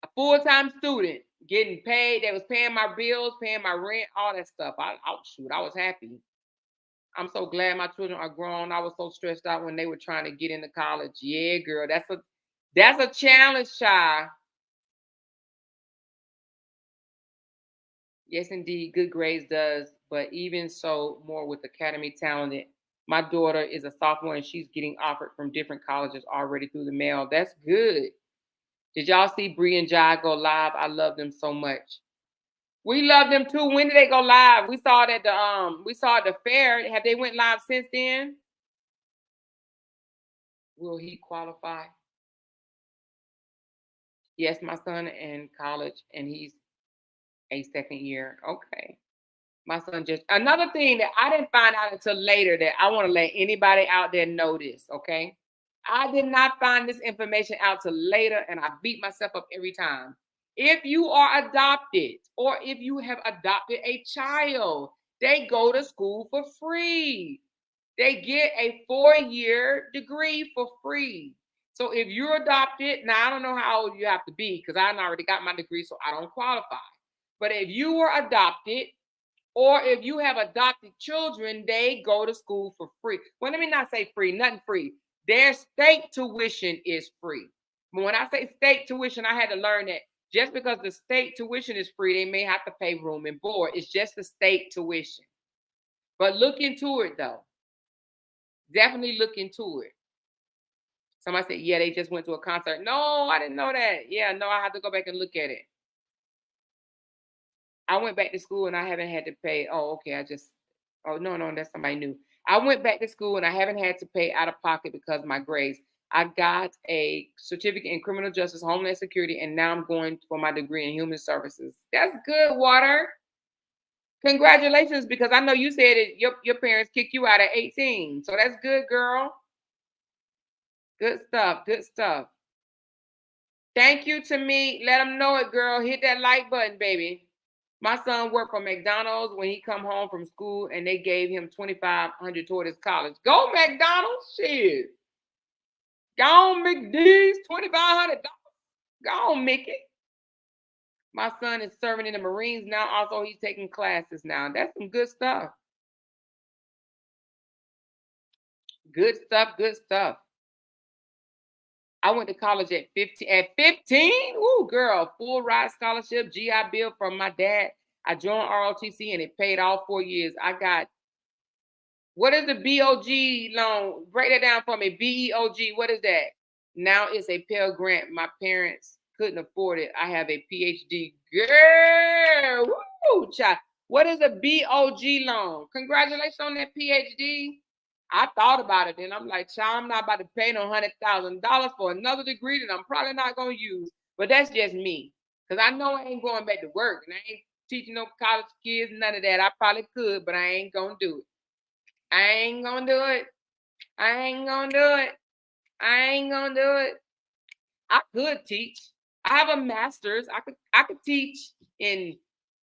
A full-time student getting paid, that was paying my bills, paying my rent, all that stuff. I was happy. I'm so glad my children are grown. I was so stressed out when they were trying to get into college. Yeah, girl, that's a challenge, child. Yes, indeed, good grades does, but even so, more with academy talented. My daughter is a sophomore and she's getting offered from different colleges already through the mail. That's good. Did y'all see Bree and Jai go live? I love them so much. We love them too. When did they go live? We saw it at the fair. Have they went live since then? Will he qualify? Yes, my son in college, and he's A second year. Okay. My son just another thing that I didn't find out until later that I want to let anybody out there know this, okay? I did not find this information out till later, and I beat myself up every time. If you are adopted or if you have adopted a child, they go to school for free. They get a 4-year degree for free. So if you're adopted, now I don't know how old you have to be because I already got my degree, so I don't qualify. But if you were adopted, or if you have adopted children, they go to school for free. Well, let me not say free, nothing free. Their state tuition is free. But when I say state tuition, I had to learn that just because the state tuition is free, they may have to pay room and board. It's just the state tuition. But look into it though. Definitely look into it. Somebody said, yeah, they just went to a concert. No, I didn't know that. Yeah, no, I have to go back and look at it. I went back to school and I haven't had to pay. Oh, okay. Oh, no, that's somebody new. I went back to school and I haven't had to pay out of pocket because of my grades. I got a certificate in criminal justice, homeland security, and now I'm going for my degree in human services. That's good, Water. Congratulations, because I know you said it, your parents kicked you out at 18. So that's good, girl. Good stuff. Good stuff. Thank you to me. Let them know it, girl. Hit that like button, baby. My son worked for McDonald's when he come home from school, and they gave him $2,500 toward his college. Go McDonald's, shit. Go on McD's, $2,500. Go on Mickey. My son is serving in the Marines now. Also, he's taking classes now. That's some good stuff. Good stuff. Good stuff. I went to college at 15. At 15, ooh, girl, full ride scholarship, GI Bill from my dad. I joined ROTC and it paid all 4 years. I got, what is the BOG loan? Break that down for me. BEOG, what is that? Now it's a Pell Grant. My parents couldn't afford it. I have a PhD. Girl, woo, child. What is a BOG loan? Congratulations on that PhD. I thought about it, and I'm like, child, I'm not about to pay no $100,000 for another degree that I'm probably not gonna use. But that's just me, because I know I ain't going back to work, and I ain't teaching no college kids, none of that. I probably could, but I ain't gonna do it. I ain't gonna do it. I ain't gonna do it. I ain't gonna do it. I could teach. I have a master's. I could teach in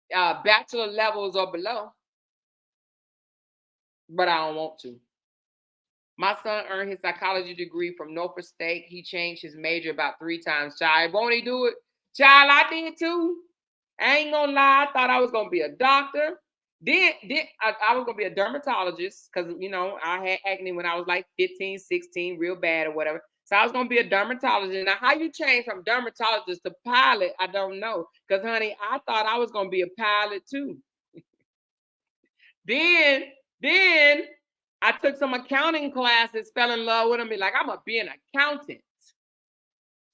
bachelor levels or below, but I don't want to. My son earned his psychology degree from Norfolk State. He changed his major about 3 times. Child, won't he do it? Child, I did too. I ain't gonna lie. I thought I was gonna be a doctor. Then I was gonna be a dermatologist because I had acne when I was like 15, 16, real bad or whatever. So I was gonna be a dermatologist. Now, how you change from dermatologist to pilot, I don't know. Because honey, I thought I was gonna be a pilot too. Then I took some accounting classes, fell in love with them, be like, I'm gonna be an accountant.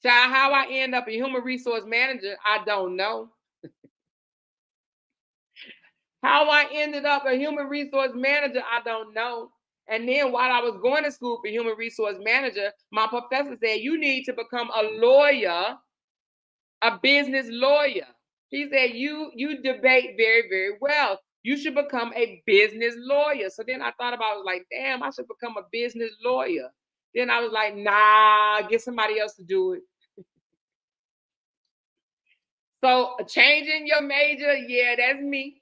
So how I end up a human resource manager, I don't know. How I ended up a human resource manager, I don't know. And then while I was going to school for human resource manager, my professor said, you need to become a lawyer, a business lawyer. He said, you debate very, very well. You should become a business lawyer. So then I thought about it, I was like, damn, I should become a business lawyer. Then I was like, nah, get somebody else to do it. So changing your major, yeah, that's me.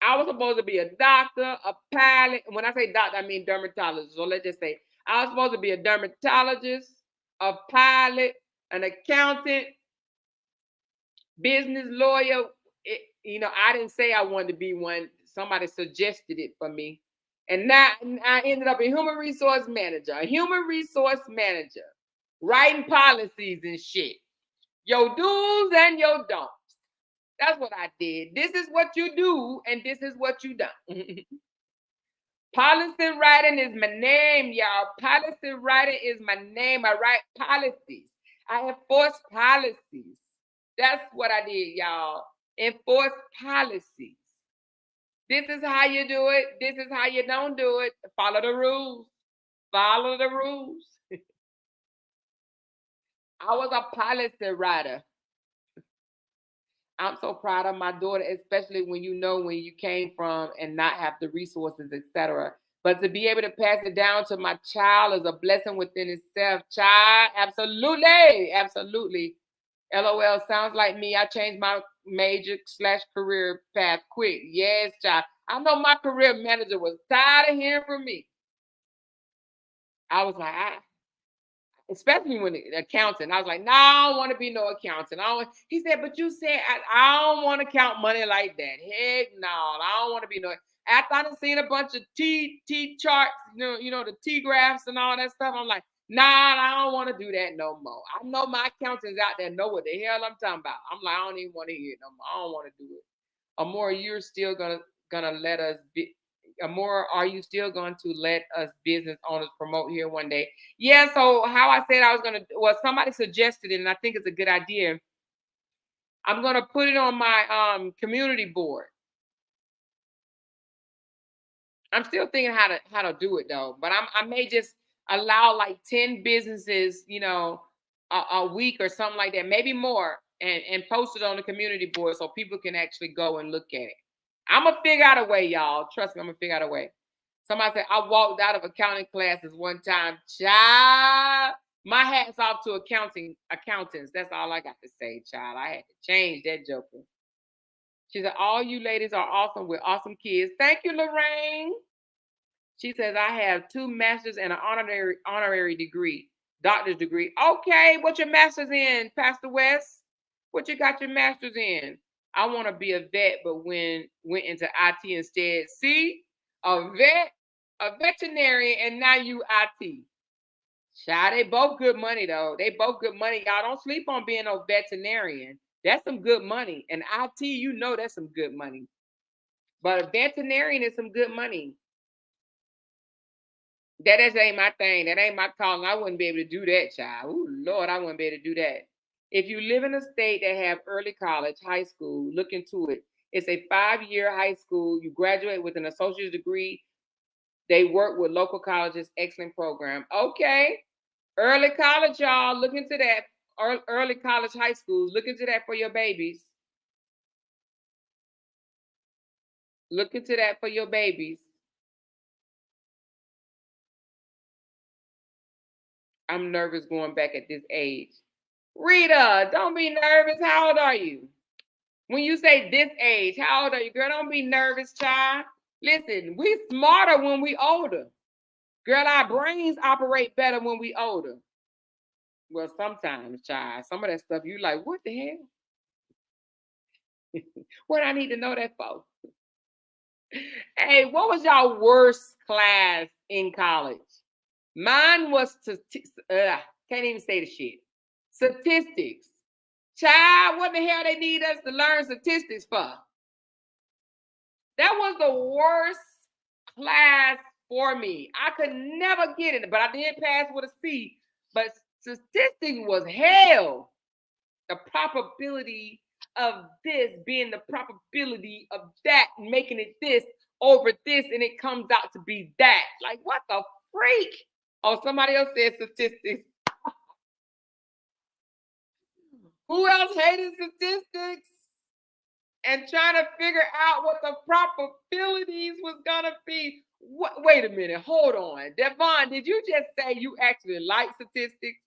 I was supposed to be a doctor, a pilot. When I say doctor, I mean dermatologist. So let's just say I was supposed to be a dermatologist, a pilot, an accountant, business lawyer. I didn't say I wanted to be one. Somebody suggested it for me. And now I ended up a human resource manager, writing policies and shit. Your do's and your don'ts. That's what I did. This is what you do, and this is what you don't. Policy writing is my name, y'all. Policy writing is my name. I write policies. I enforce policies. That's what I did, y'all. Enforce policies. This is how you do it. This is how you don't do it. Follow the rules. Follow the rules. I was a policy writer. I'm so proud of my daughter, especially when you know when you came from and not have the resources, etc. But to be able to pass it down to my child is a blessing within itself. Child, absolutely, absolutely. LOL, sounds like me. I changed my major slash career path quick. Yes, child. I know my career manager was tired of hearing from me. I was like, especially when accountant, I was like, no, I don't want to be no accountant. He said, but you said I don't want to count money like that. Heck no, I don't want to be no. After I done seen a bunch of T charts, the T graphs and all that stuff, I'm like, nah, I don't want to do that no more. I know my accountants out there know what the hell I'm talking about. I'm like, I don't even want to hear it no more. I don't want to do it. Amore, you're still gonna let us be. Amore, are you still going to let us business owners promote here one day? Yeah. So how I said I was gonna. Well, somebody suggested it, and I think it's a good idea. I'm gonna put it on my community board. I'm still thinking how to do it though, but I may just allow like 10 businesses, a week or something like that, maybe more, and post it on the community board so people can actually go and look at it. I'm gonna figure out a way, y'all. Trust me, I'm gonna figure out a way. Somebody said I walked out of accounting classes one time. Child, my hat's off to accountants. That's all I got to say, child. I had to change that joker. She said, all you ladies are awesome with awesome kids. Thank you, Lorraine. She says, I have 2 masters and an honorary degree, doctor's degree. Okay, what your master's in, Pastor West? What you got your master's in? I want to be a vet, but went into IT instead. See, a vet, a veterinarian, and now you IT. Child, they both good money though. They both good money. Y'all don't sleep on being a veterinarian. That's some good money. And IT, that's some good money. But a veterinarian is some good money. That just ain't my thing. That ain't my calling. I wouldn't be able to do that, child. Ooh, Lord, I wouldn't be able to do that. If you live in a state that have early college, high school, look into it. It's a 5-year high school. You graduate with an associate's degree. They work with local colleges. Excellent program. Okay. Early college, y'all. Look into that. Early college, high schools. Look into that for your babies. Look into that for your babies. I'm nervous going back at this age. Rita, don't be nervous. How old are you? When you say this age, how old are you? Girl, don't be nervous, child. Listen, we smarter when we older. Girl, our brains operate better when we older. Well, sometimes, child. Some of that stuff you like, what the hell? What I need to know that for? Hey, what was y'all worst class in college? Mine was can't even say the shit. Statistics. Child, what the hell they need us to learn statistics for? That was the worst class for me. I could never get it, but I did pass with a C. But statistics was hell. The probability of this being the probability of that, making it this over this, and it comes out to be that. Like, what the freak? Oh, somebody else said statistics. Who else hated statistics? And trying to figure out what the probabilities was gonna be. Wait a minute, hold on. Devon, did you just say you actually like statistics?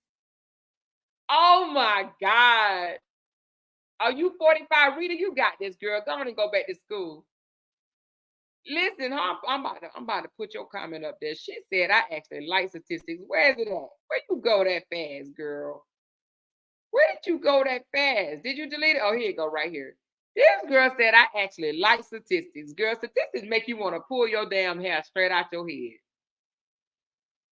Oh my God. Are you 45? Rita, you got this, girl. Go on and go back to school. Listen, I'm about to put your comment up there. She said I actually like statistics. Where is it at? Where you go that fast, girl? Where did you go that fast? Did you delete it? Oh, here you go, right here. This girl said I actually like statistics. Girl, statistics make you want to pull your damn hair straight out your head.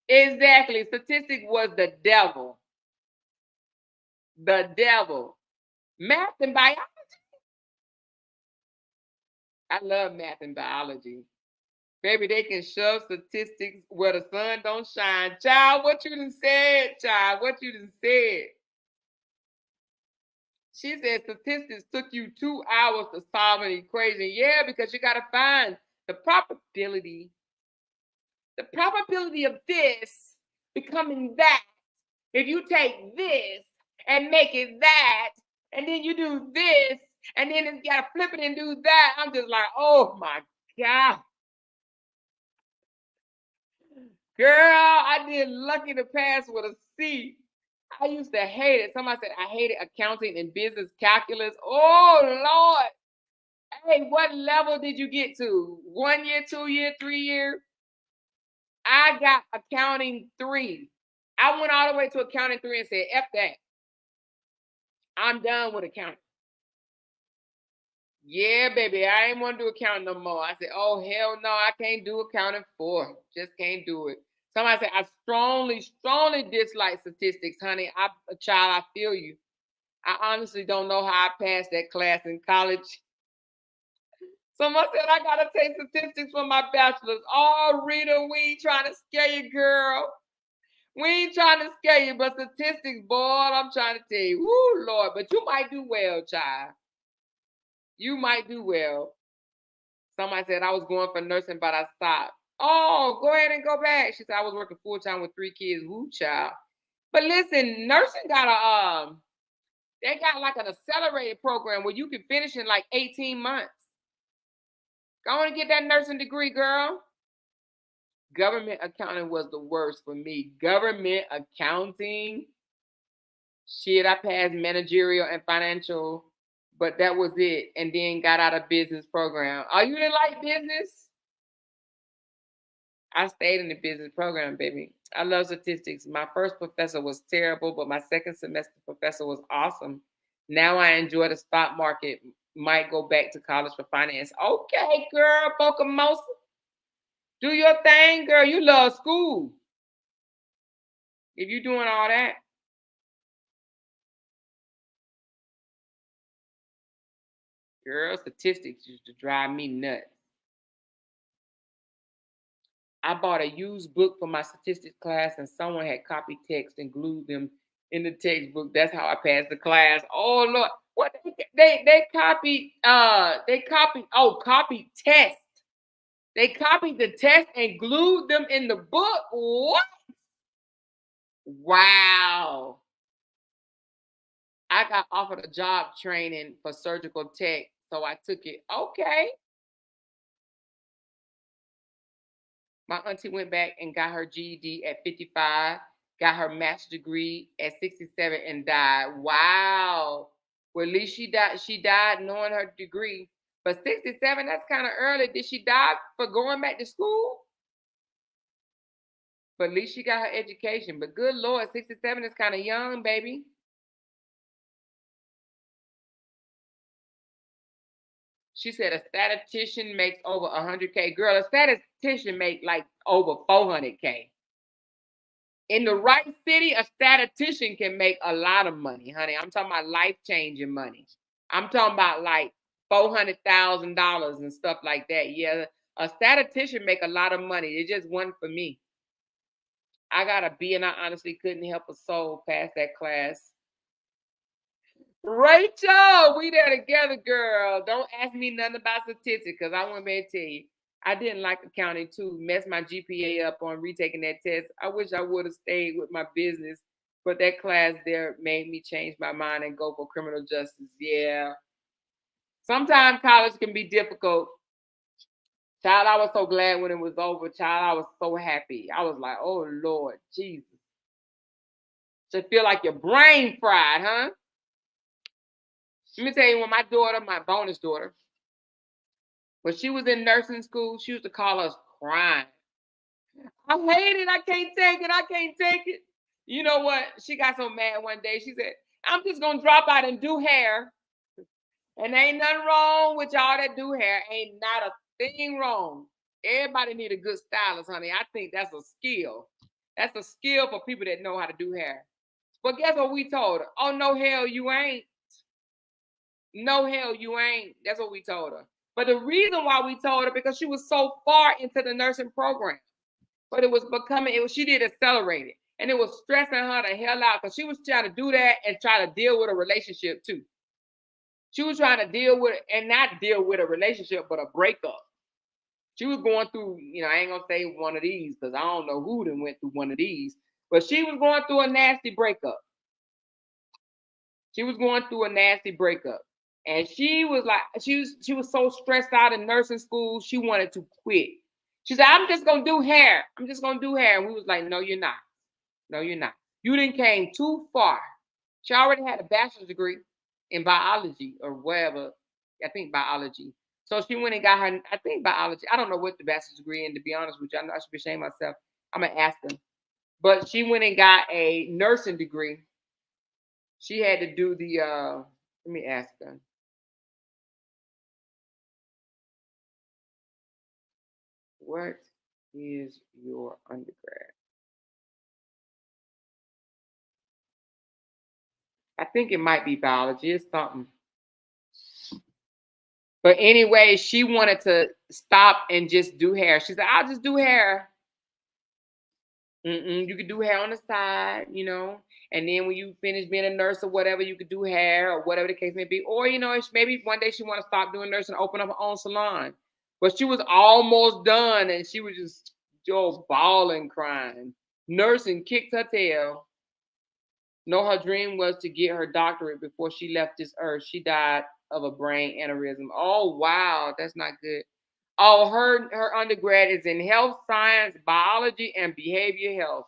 Exactly. Statistics was the devil. The devil. Math and biology. I love math and biology. Baby, they can shove statistics where the sun don't shine. Child, what you done said, child, what you done said. She said statistics took you 2 hours to solve an equation. Yeah, because you got to find the probability. The probability of this becoming that. If you take this and make it that, and then you do this, And then it's got to flip it and do that. I'm just like, oh my God. Girl, I did lucky to pass with a C. I used to hate it. Somebody said I hated accounting and business calculus. Oh Lord. Hey, what level did you get to? 1 year, 2 year, 3 year? I got accounting 3. I went all the way to accounting 3 and said, F that. I'm done with accounting. Yeah, baby, I ain't want to do accounting no more. I said, oh, hell no, I can't do accounting 4. Just can't do it. Somebody said, I strongly dislike statistics, honey. A child, I feel you. I honestly don't know how I passed that class in college. Someone said, I got to take statistics for my bachelor's. Oh, Rita, we ain't trying to scare you, girl. We ain't trying to scare you, but statistics, boy, I'm trying to tell you. Woo, Lord, but you might do well, child. You might do well. Somebody said I was going for nursing, but I stopped. Oh, go ahead and go back. She said I was working full time with 3 kids. Woo, child. But listen, nursing got they got like an accelerated program where you can finish in like 18 months. Go on and get that nursing degree, girl. Government accounting was the worst for me. Government accounting. Shit, I passed managerial and financial, but that was it. And then got out of business program. Oh, you didn't like business? I stayed in the business program, baby. I love statistics. My first professor was terrible, but my second semester professor was awesome. Now I enjoy the stock market. Might go back to college for finance. Okay, girl, Boca Mosa. Do your thing, girl. You love school. If you're doing all that. Girl, statistics used to drive me nuts. I bought a used book for my statistics class and someone had copied text and glued them in the textbook. That's how I passed the class. Oh Lord. What they copied copied test. They copied the test and glued them in the book. What? Wow. I got offered a job training for surgical tech, so I took it. Okay. My auntie went back and got her GED at 55, got her master's degree at 67 and died. Wow. Well, at least she died. She died knowing her degree. But 67, that's kind of early. Did she die for going back to school? But at least she got her education. But good Lord, 67 is kind of young, baby. She said a statistician makes over 100K. Girl, a statistician make like over 400K. In the right city, a statistician can make a lot of money, honey. I'm talking about life-changing money. I'm talking about like $400,000 and stuff like that. Yeah, a statistician make a lot of money. It just wasn't for me. I got a B and I honestly couldn't help a soul pass that class. Rachel, we there together, girl. Don't ask me nothing about statistics because I won't be able to tell you. I didn't like accounting too. Messed my GPA up on retaking that test. I wish I would have stayed with my business, but that class there made me change my mind and go for criminal justice. Yeah. Sometimes college can be difficult. Child, I was so glad when it was over. Child, I was so happy. I was like, oh Lord, Jesus. So feel like your brain fried, huh? Let me tell you, when my daughter, my bonus daughter, when she was in nursing school, she used to call us crying. I hate it. I can't take it. I can't take it. You know what? She got so mad one day. She said, I'm just going to drop out and do hair. And ain't nothing wrong with y'all that do hair. Ain't not a thing wrong. Everybody need a good stylist, honey. I think that's a skill. That's a skill for people that know how to do hair. But guess what we told her? Oh, no, hell, you ain't. No, hell, you ain't. That's what we told her. But the reason why we told her, because she was so far into the nursing program. But it was becoming, she did accelerate it. And it was stressing her the hell out because she was trying to do that and try to deal with a relationship too. She was trying to deal with, and not deal with a relationship, but a breakup. She was going through, I ain't going to say one of these because I don't know who done went through one of these, but she was going through a nasty breakup. She was going through a nasty breakup. And she was like, she was so stressed out in nursing school, she wanted to quit. She said, I'm just gonna do hair. I'm just gonna do hair. And we was like, no, you're not. No, you're not. You didn't came too far. She already had a bachelor's degree in biology or whatever. I think biology. So she went and got her, I think biology. I don't know what the bachelor's degree in, to be honest with you. I know I should be ashamed of myself. I'm gonna ask them. But she went and got a nursing degree. She had to do the let me ask her. What is your undergrad? I think it might be biology. It's something. But anyway, she wanted to stop and just do hair. She said, I'll just do hair. You could do hair on the side, you know, and then when you finish being a nurse or whatever, you could do hair or whatever the case may be. Or, you know, maybe one day she want to stop doing nursing and open up her own salon. But she was almost done and she was just bawling, crying. Nursing kicked her tail. No, her dream was to get her doctorate before she left this earth. She died of a brain aneurysm. Oh, wow, that's not good. Oh, her undergrad is in health science, biology, and behavior health.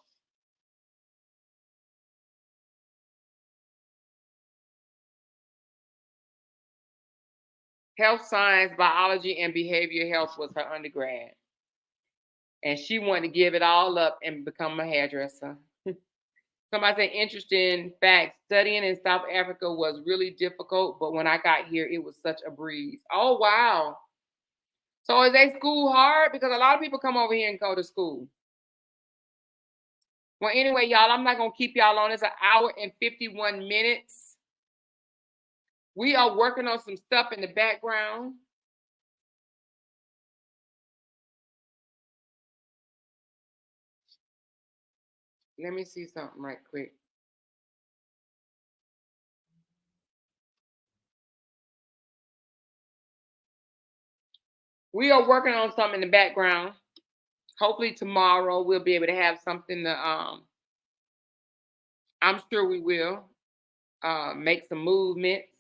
Health science, biology, and behavior health was her undergrad. And she wanted to give it all up and become a hairdresser. Somebody said, interesting fact, studying in South Africa was really difficult, but when I got here, it was such a breeze. Oh, wow. So is they school hard? Because a lot of people come over here and go to school. Well, anyway, y'all, I'm not going to keep y'all on. It's an hour and 51 minutes. We are working on some stuff in the background. Let me see something right quick. We are working on something in the background. Hopefully tomorrow we'll be able to have something to I'm sure we will make some movements.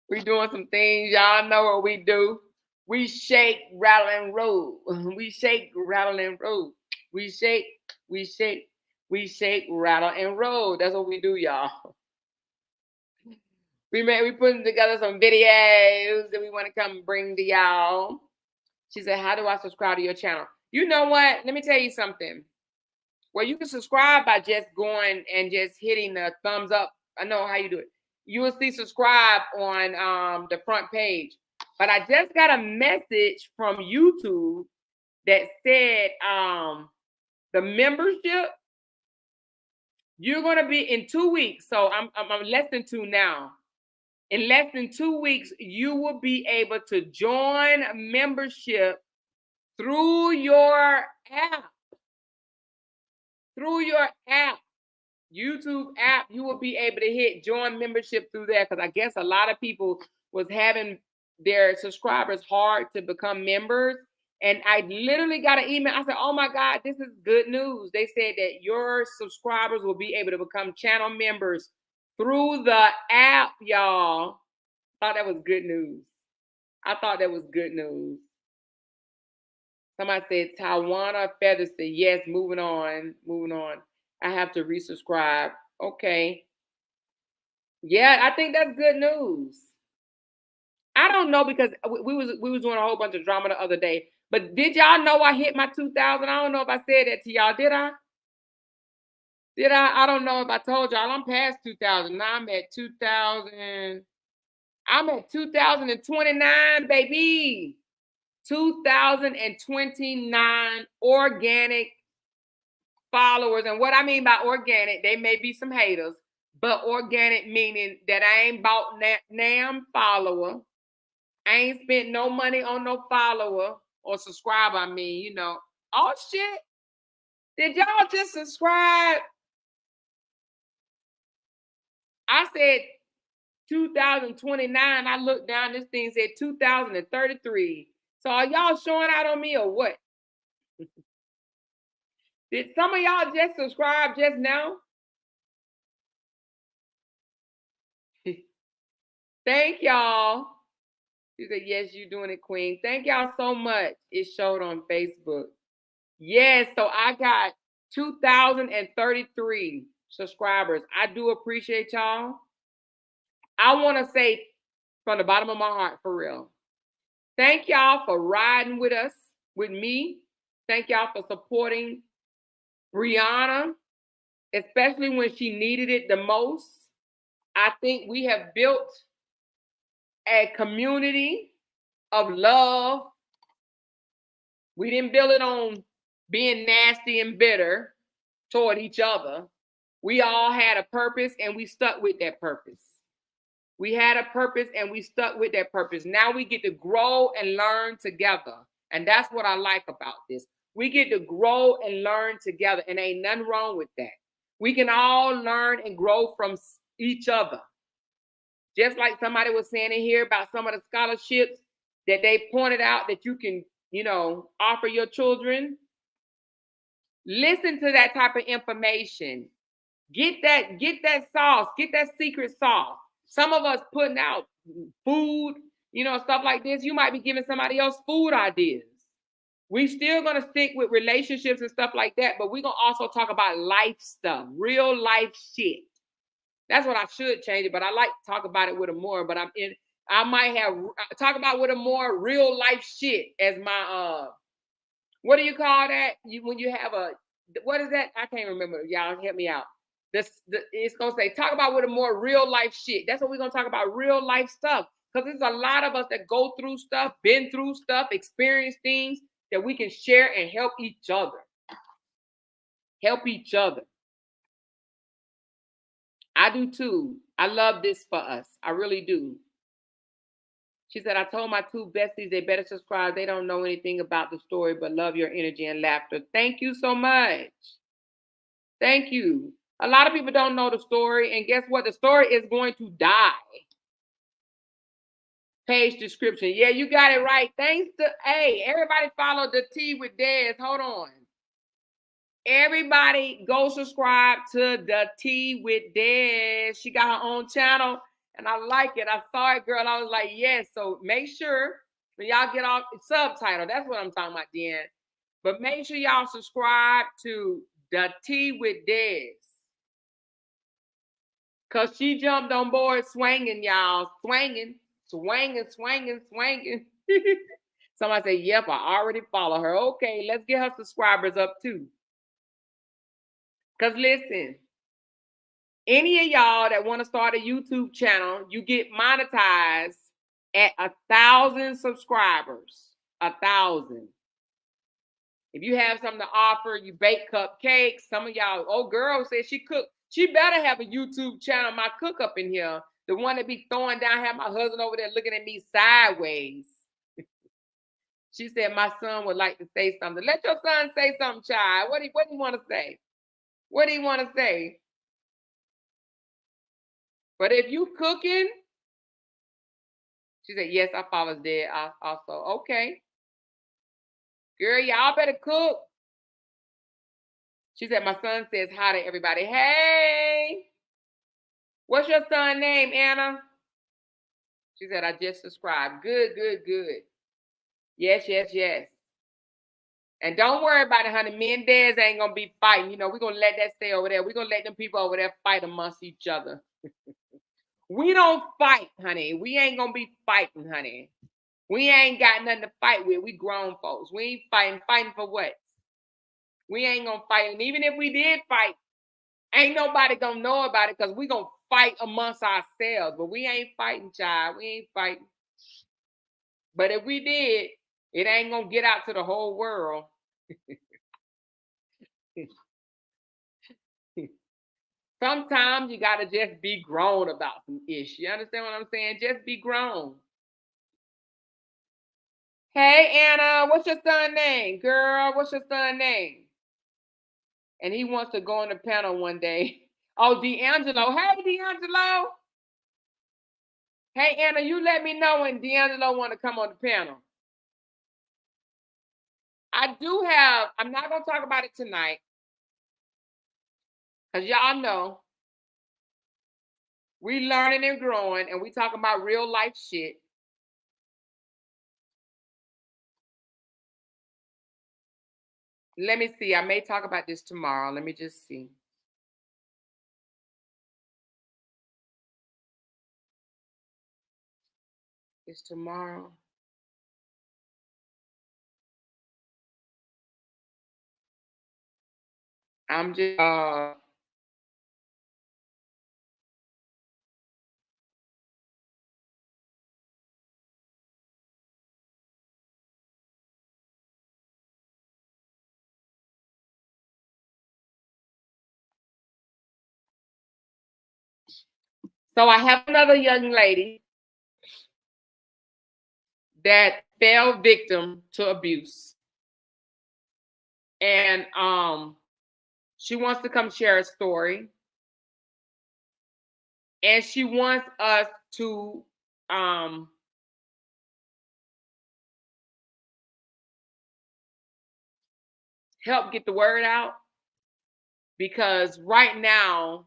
We're doing some things. Y'all know what we do. We shake, rattle, and roll. We shake, rattle, and roll. We shake, we shake, we shake, rattle, and roll. That's what we do, y'all. We putting together some videos that we want to come bring to y'all. She said, how do I subscribe to your channel? You know what? Let me tell you something. Well, you can subscribe by just going and just hitting the thumbs up. I know how you do it. You will see subscribe on the front page. But I just got a message from YouTube that said the membership, you're going to be in 2 weeks. So I'm less than 2 now. In less than 2 weeks, you will be able to join membership through your app. Through your app. YouTube app, you will be able to hit join membership through there, because I guess a lot of people was having their subscribers hard to become members. And I literally got an email. I said, oh my God, this is good news. They said that your subscribers will be able to become channel members through the app, y'all. Thought that was good news. I thought that was good news. Somebody said Tawana Feathers said, yes, moving on. I have to resubscribe. Okay. Yeah, I think that's good news. I don't know, because we was doing a whole bunch of drama the other day. But did y'all know I hit my 2,000? I don't know if I said that to y'all. Did I? Did I? I don't know if I told y'all. I'm past 2,000. Now I'm at 2,000. I'm at 2,029, baby. 2,029 organic followers. And what I mean by organic, they may be some haters, but organic meaning that I ain't bought damn follower. I ain't spent no money on no follower or subscribe. I mean, you know. Oh shit. Did y'all just subscribe? I said 2029. I looked down, this thing said 2033. So are y'all showing out on me or what? Did some of y'all just subscribe just now? Thank y'all. She said, yes, you're doing it, Queen. Thank y'all so much. It showed on Facebook. Yes, so I got 2,033 subscribers. I do appreciate y'all. I want to say from the bottom of my heart, for real, thank y'all for riding with us, with me. Thank y'all for supporting Brianna, especially when she needed it the most. I think we have built a community of love. We didn't build it on being nasty and bitter toward each other. We all had a purpose and we stuck with that purpose. We had a purpose and we stuck with that purpose. Now we get to grow and learn together. And that's what I like about this. We get to grow and learn together, and ain't nothing wrong with that. We can all learn and grow from each other. Just like somebody was saying in here about some of the scholarships that they pointed out that you can, offer your children. Listen to that type of information. Get that sauce, get that secret sauce. Some of us putting out food, stuff like this. You might be giving somebody else food ideas. We still gonna stick with relationships and stuff like that, but we're gonna also talk about life stuff, real life shit. That's what I should change it, but I like to talk about it with a more. But I might have talk about with a more real life shit as my what do you call that? When you have a, what is that? I can't remember. Y'all help me out. It's gonna say talk about with a more real life shit. That's what we're gonna talk about, real life stuff. Because there's a lot of us that go through stuff, been through stuff, experience things that we can share and help each other. Help each other. I do too. I love this for us. I really do. She said, I told my two besties they better subscribe. They don't know anything about the story, but love your energy and laughter. Thank you so much. Thank you. A lot of people don't know the story, and guess what? The story is going to die. Page description. Yeah, you got it right. Thanks to, hey, everybody follow the Tea with Des. Hold on. Everybody go subscribe to the Tea with Des. She got her own channel, and I like it. I saw it, girl. I was like, yes. So make sure when y'all get off the subtitle. That's what I'm talking about, Dan. But make sure y'all subscribe to the Tea with Des. Because she jumped on board swinging, y'all. Swinging. Somebody said, yep, I already follow her. Okay, let's get her subscribers up too. Because listen, any of y'all that want to start a YouTube channel, you get monetized at 1,000 subscribers. 1,000. If you have something to offer, you bake cupcakes. Some of y'all, oh, girl said she cooked. She better have a YouTube channel, my cook up in here. The one that be throwing down, have my husband over there looking at me sideways. She said, my son would like to say something. Let your son say something, child. What do you want to say? What do you want to say? But if you cooking, she said, yes, I follow Dad also. Okay. Girl, y'all better cook. She said, my son says hi to everybody. Hey. What's your son's name, Anna? She said, I just subscribed. Good, good, good. Yes, yes, yes. And don't worry about it, honey. Me and Dez ain't going to be fighting. We're going to let that stay over there. We're going to let them people over there fight amongst each other. We don't fight, honey. We ain't going to be fighting, honey. We ain't got nothing to fight with. We grown folks. We ain't fighting. Fighting for what? We ain't going to fight. And even if we did fight, ain't nobody going to know about it because we going to fight amongst ourselves. But we ain't fighting, child. We ain't fighting. But if we did, it ain't going to get out to the whole world. Sometimes you got to just be grown about some ish. You understand what I'm saying? Just be grown. Hey, Anna, what's your son's name? Girl, what's your son's name? And he wants to go on the panel one day. Oh, D'Angelo. Hey, D'Angelo. Hey, Anna, you let me know when D'Angelo want to come on the panel. I do have, I'm not going to talk about it tonight. Because y'all know We learning and growing, and we talking about real life shit. Let me see. I may talk about this tomorrow. Let me just see. It's tomorrow. I'm just so I have another young lady that fell victim to abuse. And she wants to come share a story. And she wants us to um help get the word out, because right now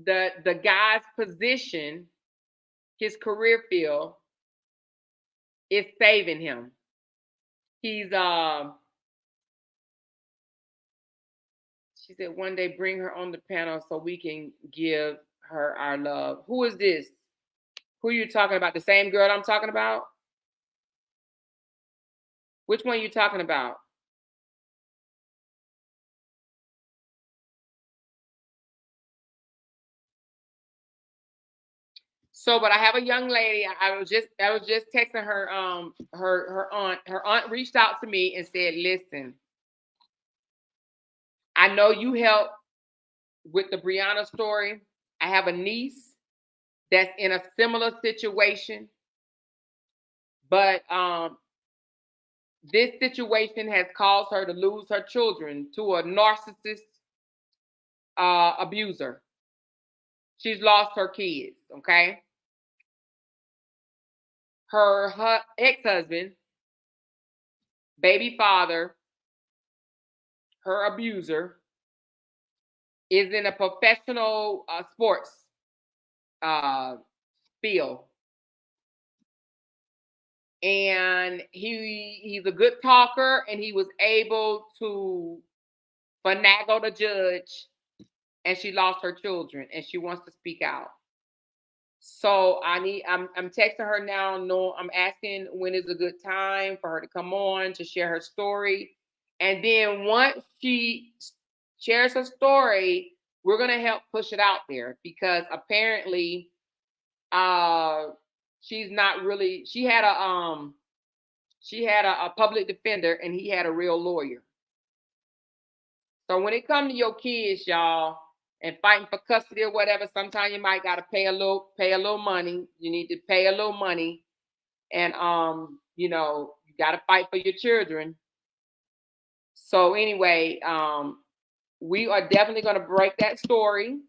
the guy's position, his career field, is saving him. He's she said one day bring her on the panel so we can give her our love. Who is this? Who are you talking about? The same girl I'm talking about? Which one are you talking about? So, but I have a young lady. I was just texting her her aunt. Her aunt reached out to me and said, "Listen, I know you helped with the Brianna story. I have a niece that's in a similar situation, but this situation has caused her to lose her children to a narcissist abuser. She's lost her kids, okay? Her ex-husband, baby father, her abuser, is in a professional sports uh, field. And he's a good talker, and he was able to finagle the judge, and she lost her children, and she wants to speak out. So I'm texting her now. No, I'm asking when is a good time for her to come on to share her story. And then once she shares her story, we're gonna help push it out there, because apparently uh she's not really she had a public defender, and he had a real lawyer. So when it comes to your kids, y'all, and fighting for custody or whatever, sometimes you might gotta pay a little money. You need to pay a little money, and you gotta fight for your children. So anyway, we are definitely gonna break that story.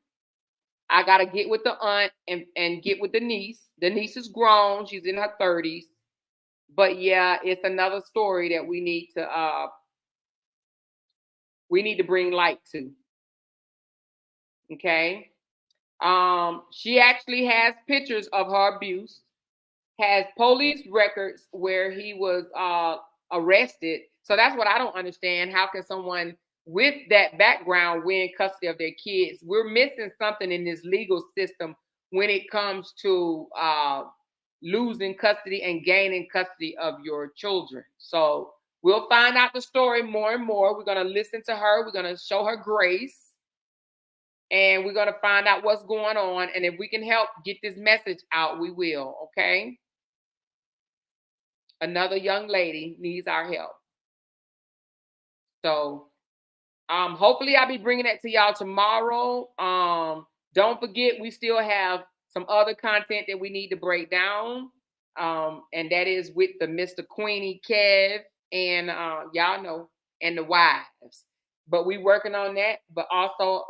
I gotta get with the aunt and get with the niece. The niece is grown; she's in her 30s. But yeah, it's another story that we need to bring light to. Okay. She actually has pictures of her abuse, has police records where he was arrested. So that's what I don't understand. How can someone with that background win custody of their kids? We're missing something in this legal system when it comes to losing custody and gaining custody of your children. So we'll find out the story more and more. We're going to listen to her. We're going to show her grace, and we're going to find out what's going on. And if we can help get this message out, we will. Okay. Another young lady needs our help. So hopefully I'll be bringing that to y'all tomorrow. Don't forget, we still have some other content that we need to break down. And that is with the Mr. Queenie Kev and y'all know, and the wives. But we working on that. But also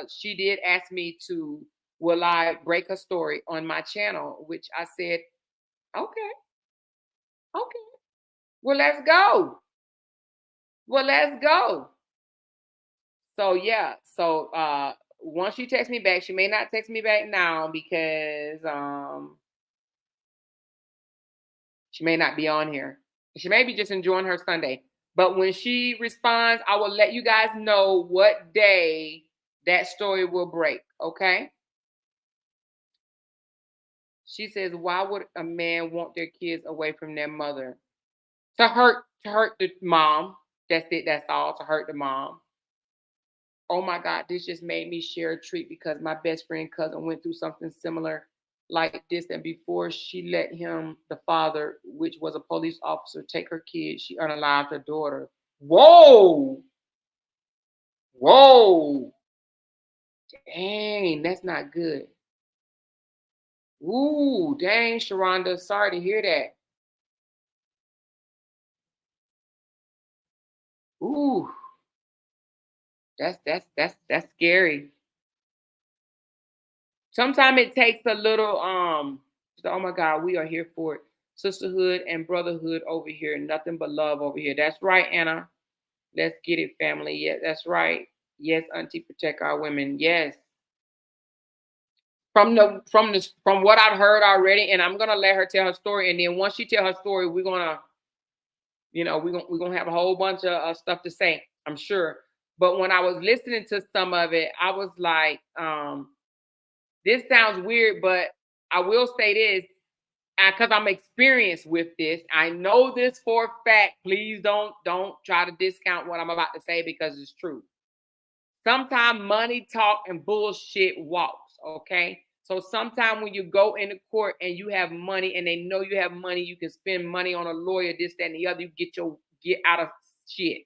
she did ask me to, will I break her story on my channel, which I said, okay, okay. Well, let's go. Well, let's go. So yeah, so once she texts me back, she may not text me back now because she may not be on here. She may be just enjoying her Sunday. But when she responds, I will let you guys know what day that story will break. Okay. She says, why would a man want their kids away from their mother? To hurt the mom. That's it. That's all. To hurt the mom. Oh my God, this just made me share a treat because my best friend cousin went through something similar like this. And before she let him, the father, which was a police officer, take her kid, she unalived her daughter. Whoa! Whoa! Dang, that's not good. Ooh, dang, Sharonda. Sorry to hear that. Ooh, that's scary. Sometimes it takes a little oh my God, we are here for it. Sisterhood and brotherhood over here, nothing but love over here. That's right, Anna. Let's get it, family. Yeah, that's right. Yes, Auntie, protect our women. Yes. From what I've heard already, and I'm gonna let her tell her story, and then once she tell her story, we're gonna, we're gonna have a whole bunch of stuff to say, I'm sure. But when I was listening to some of it, I was like, this sounds weird, but I will say this because I'm experienced with this. I know this for a fact. Please don't try to discount what I'm about to say because it's true. Sometimes money talk and bullshit walks. Okay. So sometimes when you go into court and you have money and they know you have money, you can spend money on a lawyer, this, that, and the other. You get out of shit.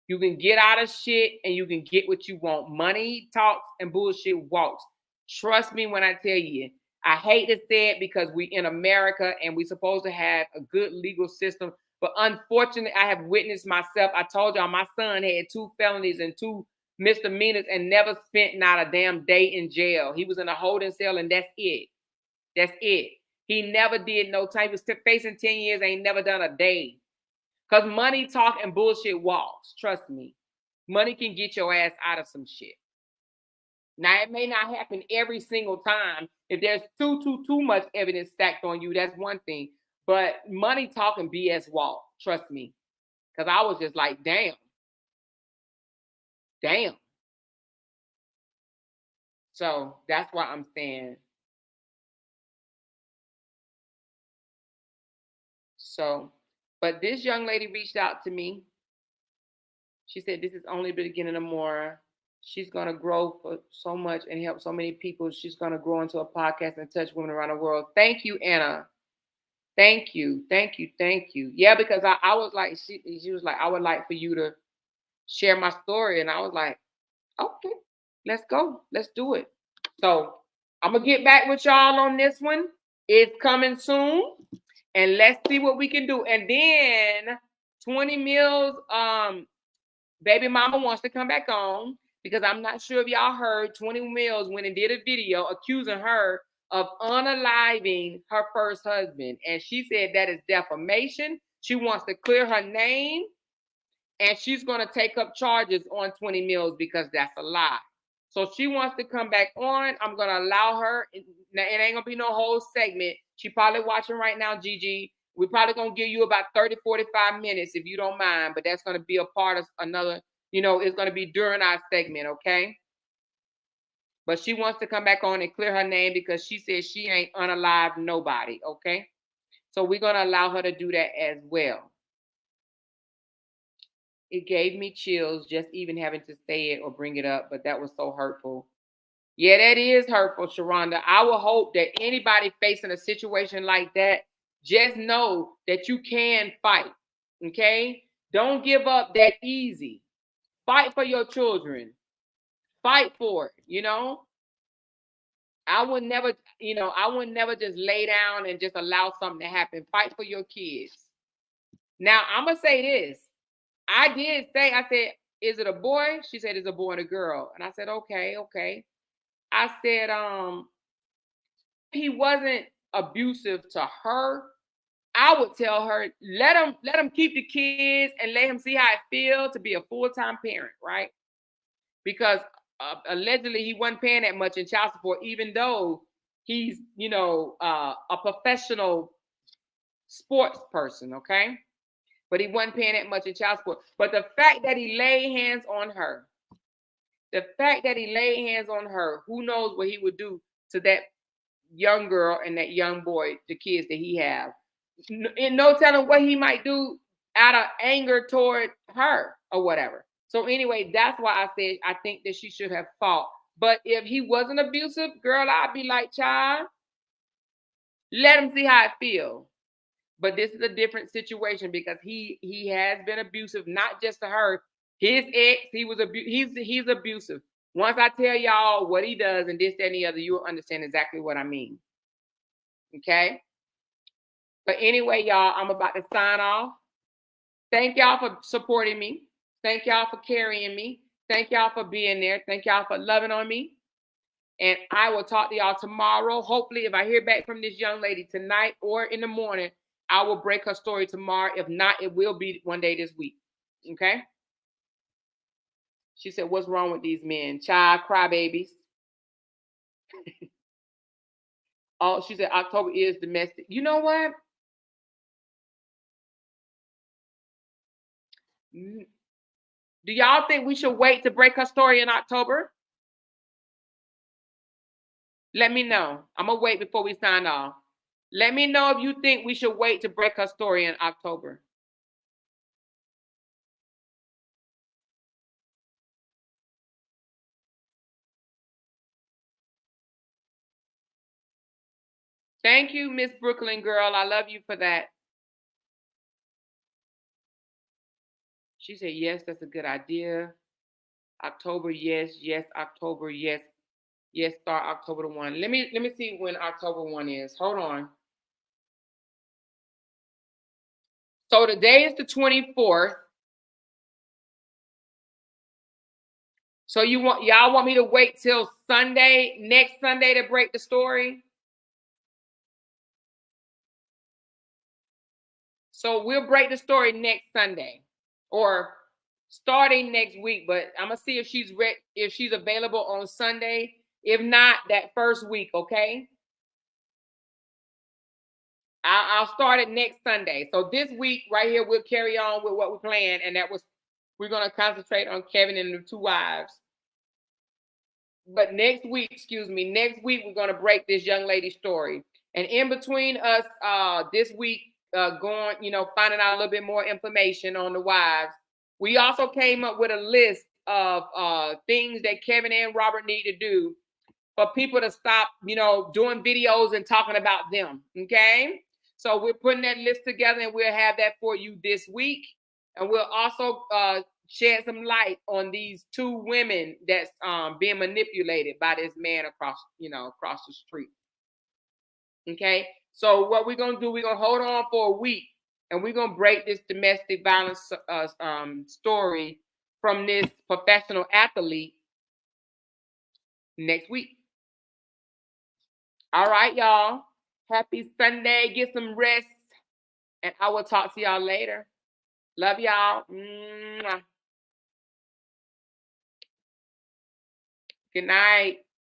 You can get out of shit and you can get what you want. Money talks and bullshit walks. Trust me when I tell you. I hate to say it because we in America and we supposed to have a good legal system. But unfortunately, I have witnessed myself. I told y'all my son had 2 felonies and 2 misdemeanors and never spent not a damn day in jail. He was in a holding cell and that's it. That's it. He never did no time. He was facing 10 years, ain't never done a day. Because money talk and bullshit walks. Trust me. Money can get your ass out of some shit. Now, it may not happen every single time. If there's too much evidence stacked on you, that's one thing. But money talk and BS walk. Trust me. Because I was just like, damn. Damn. So that's why I'm saying. So, but this young lady reached out to me. She said, this is only the beginning of more. She's going to grow for so much and help so many people. She's going to grow into a podcast and touch women around the world. Thank you, Anna. Thank you. Thank you. Thank you. Yeah, because I was like, she was like, I would like for you to share my story. And I was like, okay, let's go. Let's do it. So I'm going to get back with y'all on this one. It's coming soon. And let's see what we can do. And then 20 Mills, baby mama wants to come back on because I'm not sure if y'all heard 20 Mills went and did a video accusing her of unaliving her first husband. And she said that is defamation. She wants to clear her name and she's going to take up charges on 20 Mills because that's a lie. So she wants to come back on. I'm going to allow her. Now, it ain't going to be no whole segment. She probably watching right now, Gigi. We're probably going to give you about 30, 45 minutes if you don't mind. But that's going to be a part of another, it's going to be during our segment, okay? But she wants to come back on and clear her name because she says she ain't unalived nobody, okay? So we're going to allow her to do that as well. It gave me chills just even having to say it or bring it up, but that was so hurtful. Yeah, that is hurtful, Sharonda. I will hope that anybody facing a situation like that, just know that you can fight, okay? Don't give up that easy. Fight for your children. Fight for it, I would never, just lay down and just allow something to happen. Fight for your kids. Now, I'm going to say this. I said, is it a boy? She said, it's a boy and a girl. And I said, okay. I said, he wasn't abusive to her. I would tell her, let him keep the kids and let him see how it feels to be a full-time parent, right? Because allegedly he wasn't paying that much in child support, even though he's, you know, a professional sports person, okay? But he wasn't paying that much in child support. But the fact that he laid hands on her, who knows what he would do to that young girl and that young boy, the kids that he have. And no telling what he might do out of anger toward her or whatever. So anyway, that's why I said I think that she should have fought. But if he wasn't abusive, girl, I'd be like, child, let him see how it feels. But this is a different situation because he has been abusive, not just to her. His ex, he's abusive. Once I tell y'all what he does and this, that, and the other, you'll understand exactly what I mean. Okay? But anyway, y'all, I'm about to sign off. Thank y'all for supporting me. Thank y'all for carrying me. Thank y'all for being there. Thank y'all for loving on me. And I will talk to y'all tomorrow. Hopefully, if I hear back from this young lady tonight or in the morning, I will break her story tomorrow. If not, it will be one day this week. Okay? She said, what's wrong with these men? Child crybabies. Oh, she said October is domestic. You know what? Do y'all think we should wait to break her story in October? Let me know. I'm going to wait before we sign off. Let me know if you think we should wait to break her story in October. Thank you, Miss Brooklyn girl. I love you for that. She said, yes, that's a good idea. October, yes, October, yes. Yes, start October 1. Let me see when October 1 is. Hold on. So today is the 24th. So y'all want me to wait till Sunday, next Sunday, to break the story? So we'll break the story next Sunday or starting next week, but I'm gonna see if she's available on Sunday. If not, that first week, okay? I'll start it next Sunday. So this week right here, we'll carry on with what we planned, and we're gonna concentrate on Kevin and the two wives. But next week, we're gonna break this young lady's story. And in between us, this week, going, finding out a little bit more information on the wives, we also came up with a list of things that Kevin and Robert need to do for people to stop, doing videos and talking about them. Okay. So we're putting that list together and we'll have that for you this week. And we'll also shed some light on these two women that's being manipulated by this man across the street. Okay. So what we're going to do, we're going to hold on for a week and we're going to break this domestic violence story from this professional athlete next week. All right, y'all. Happy Sunday. Get some rest. And I will talk to y'all later. Love y'all. Mwah. Good night.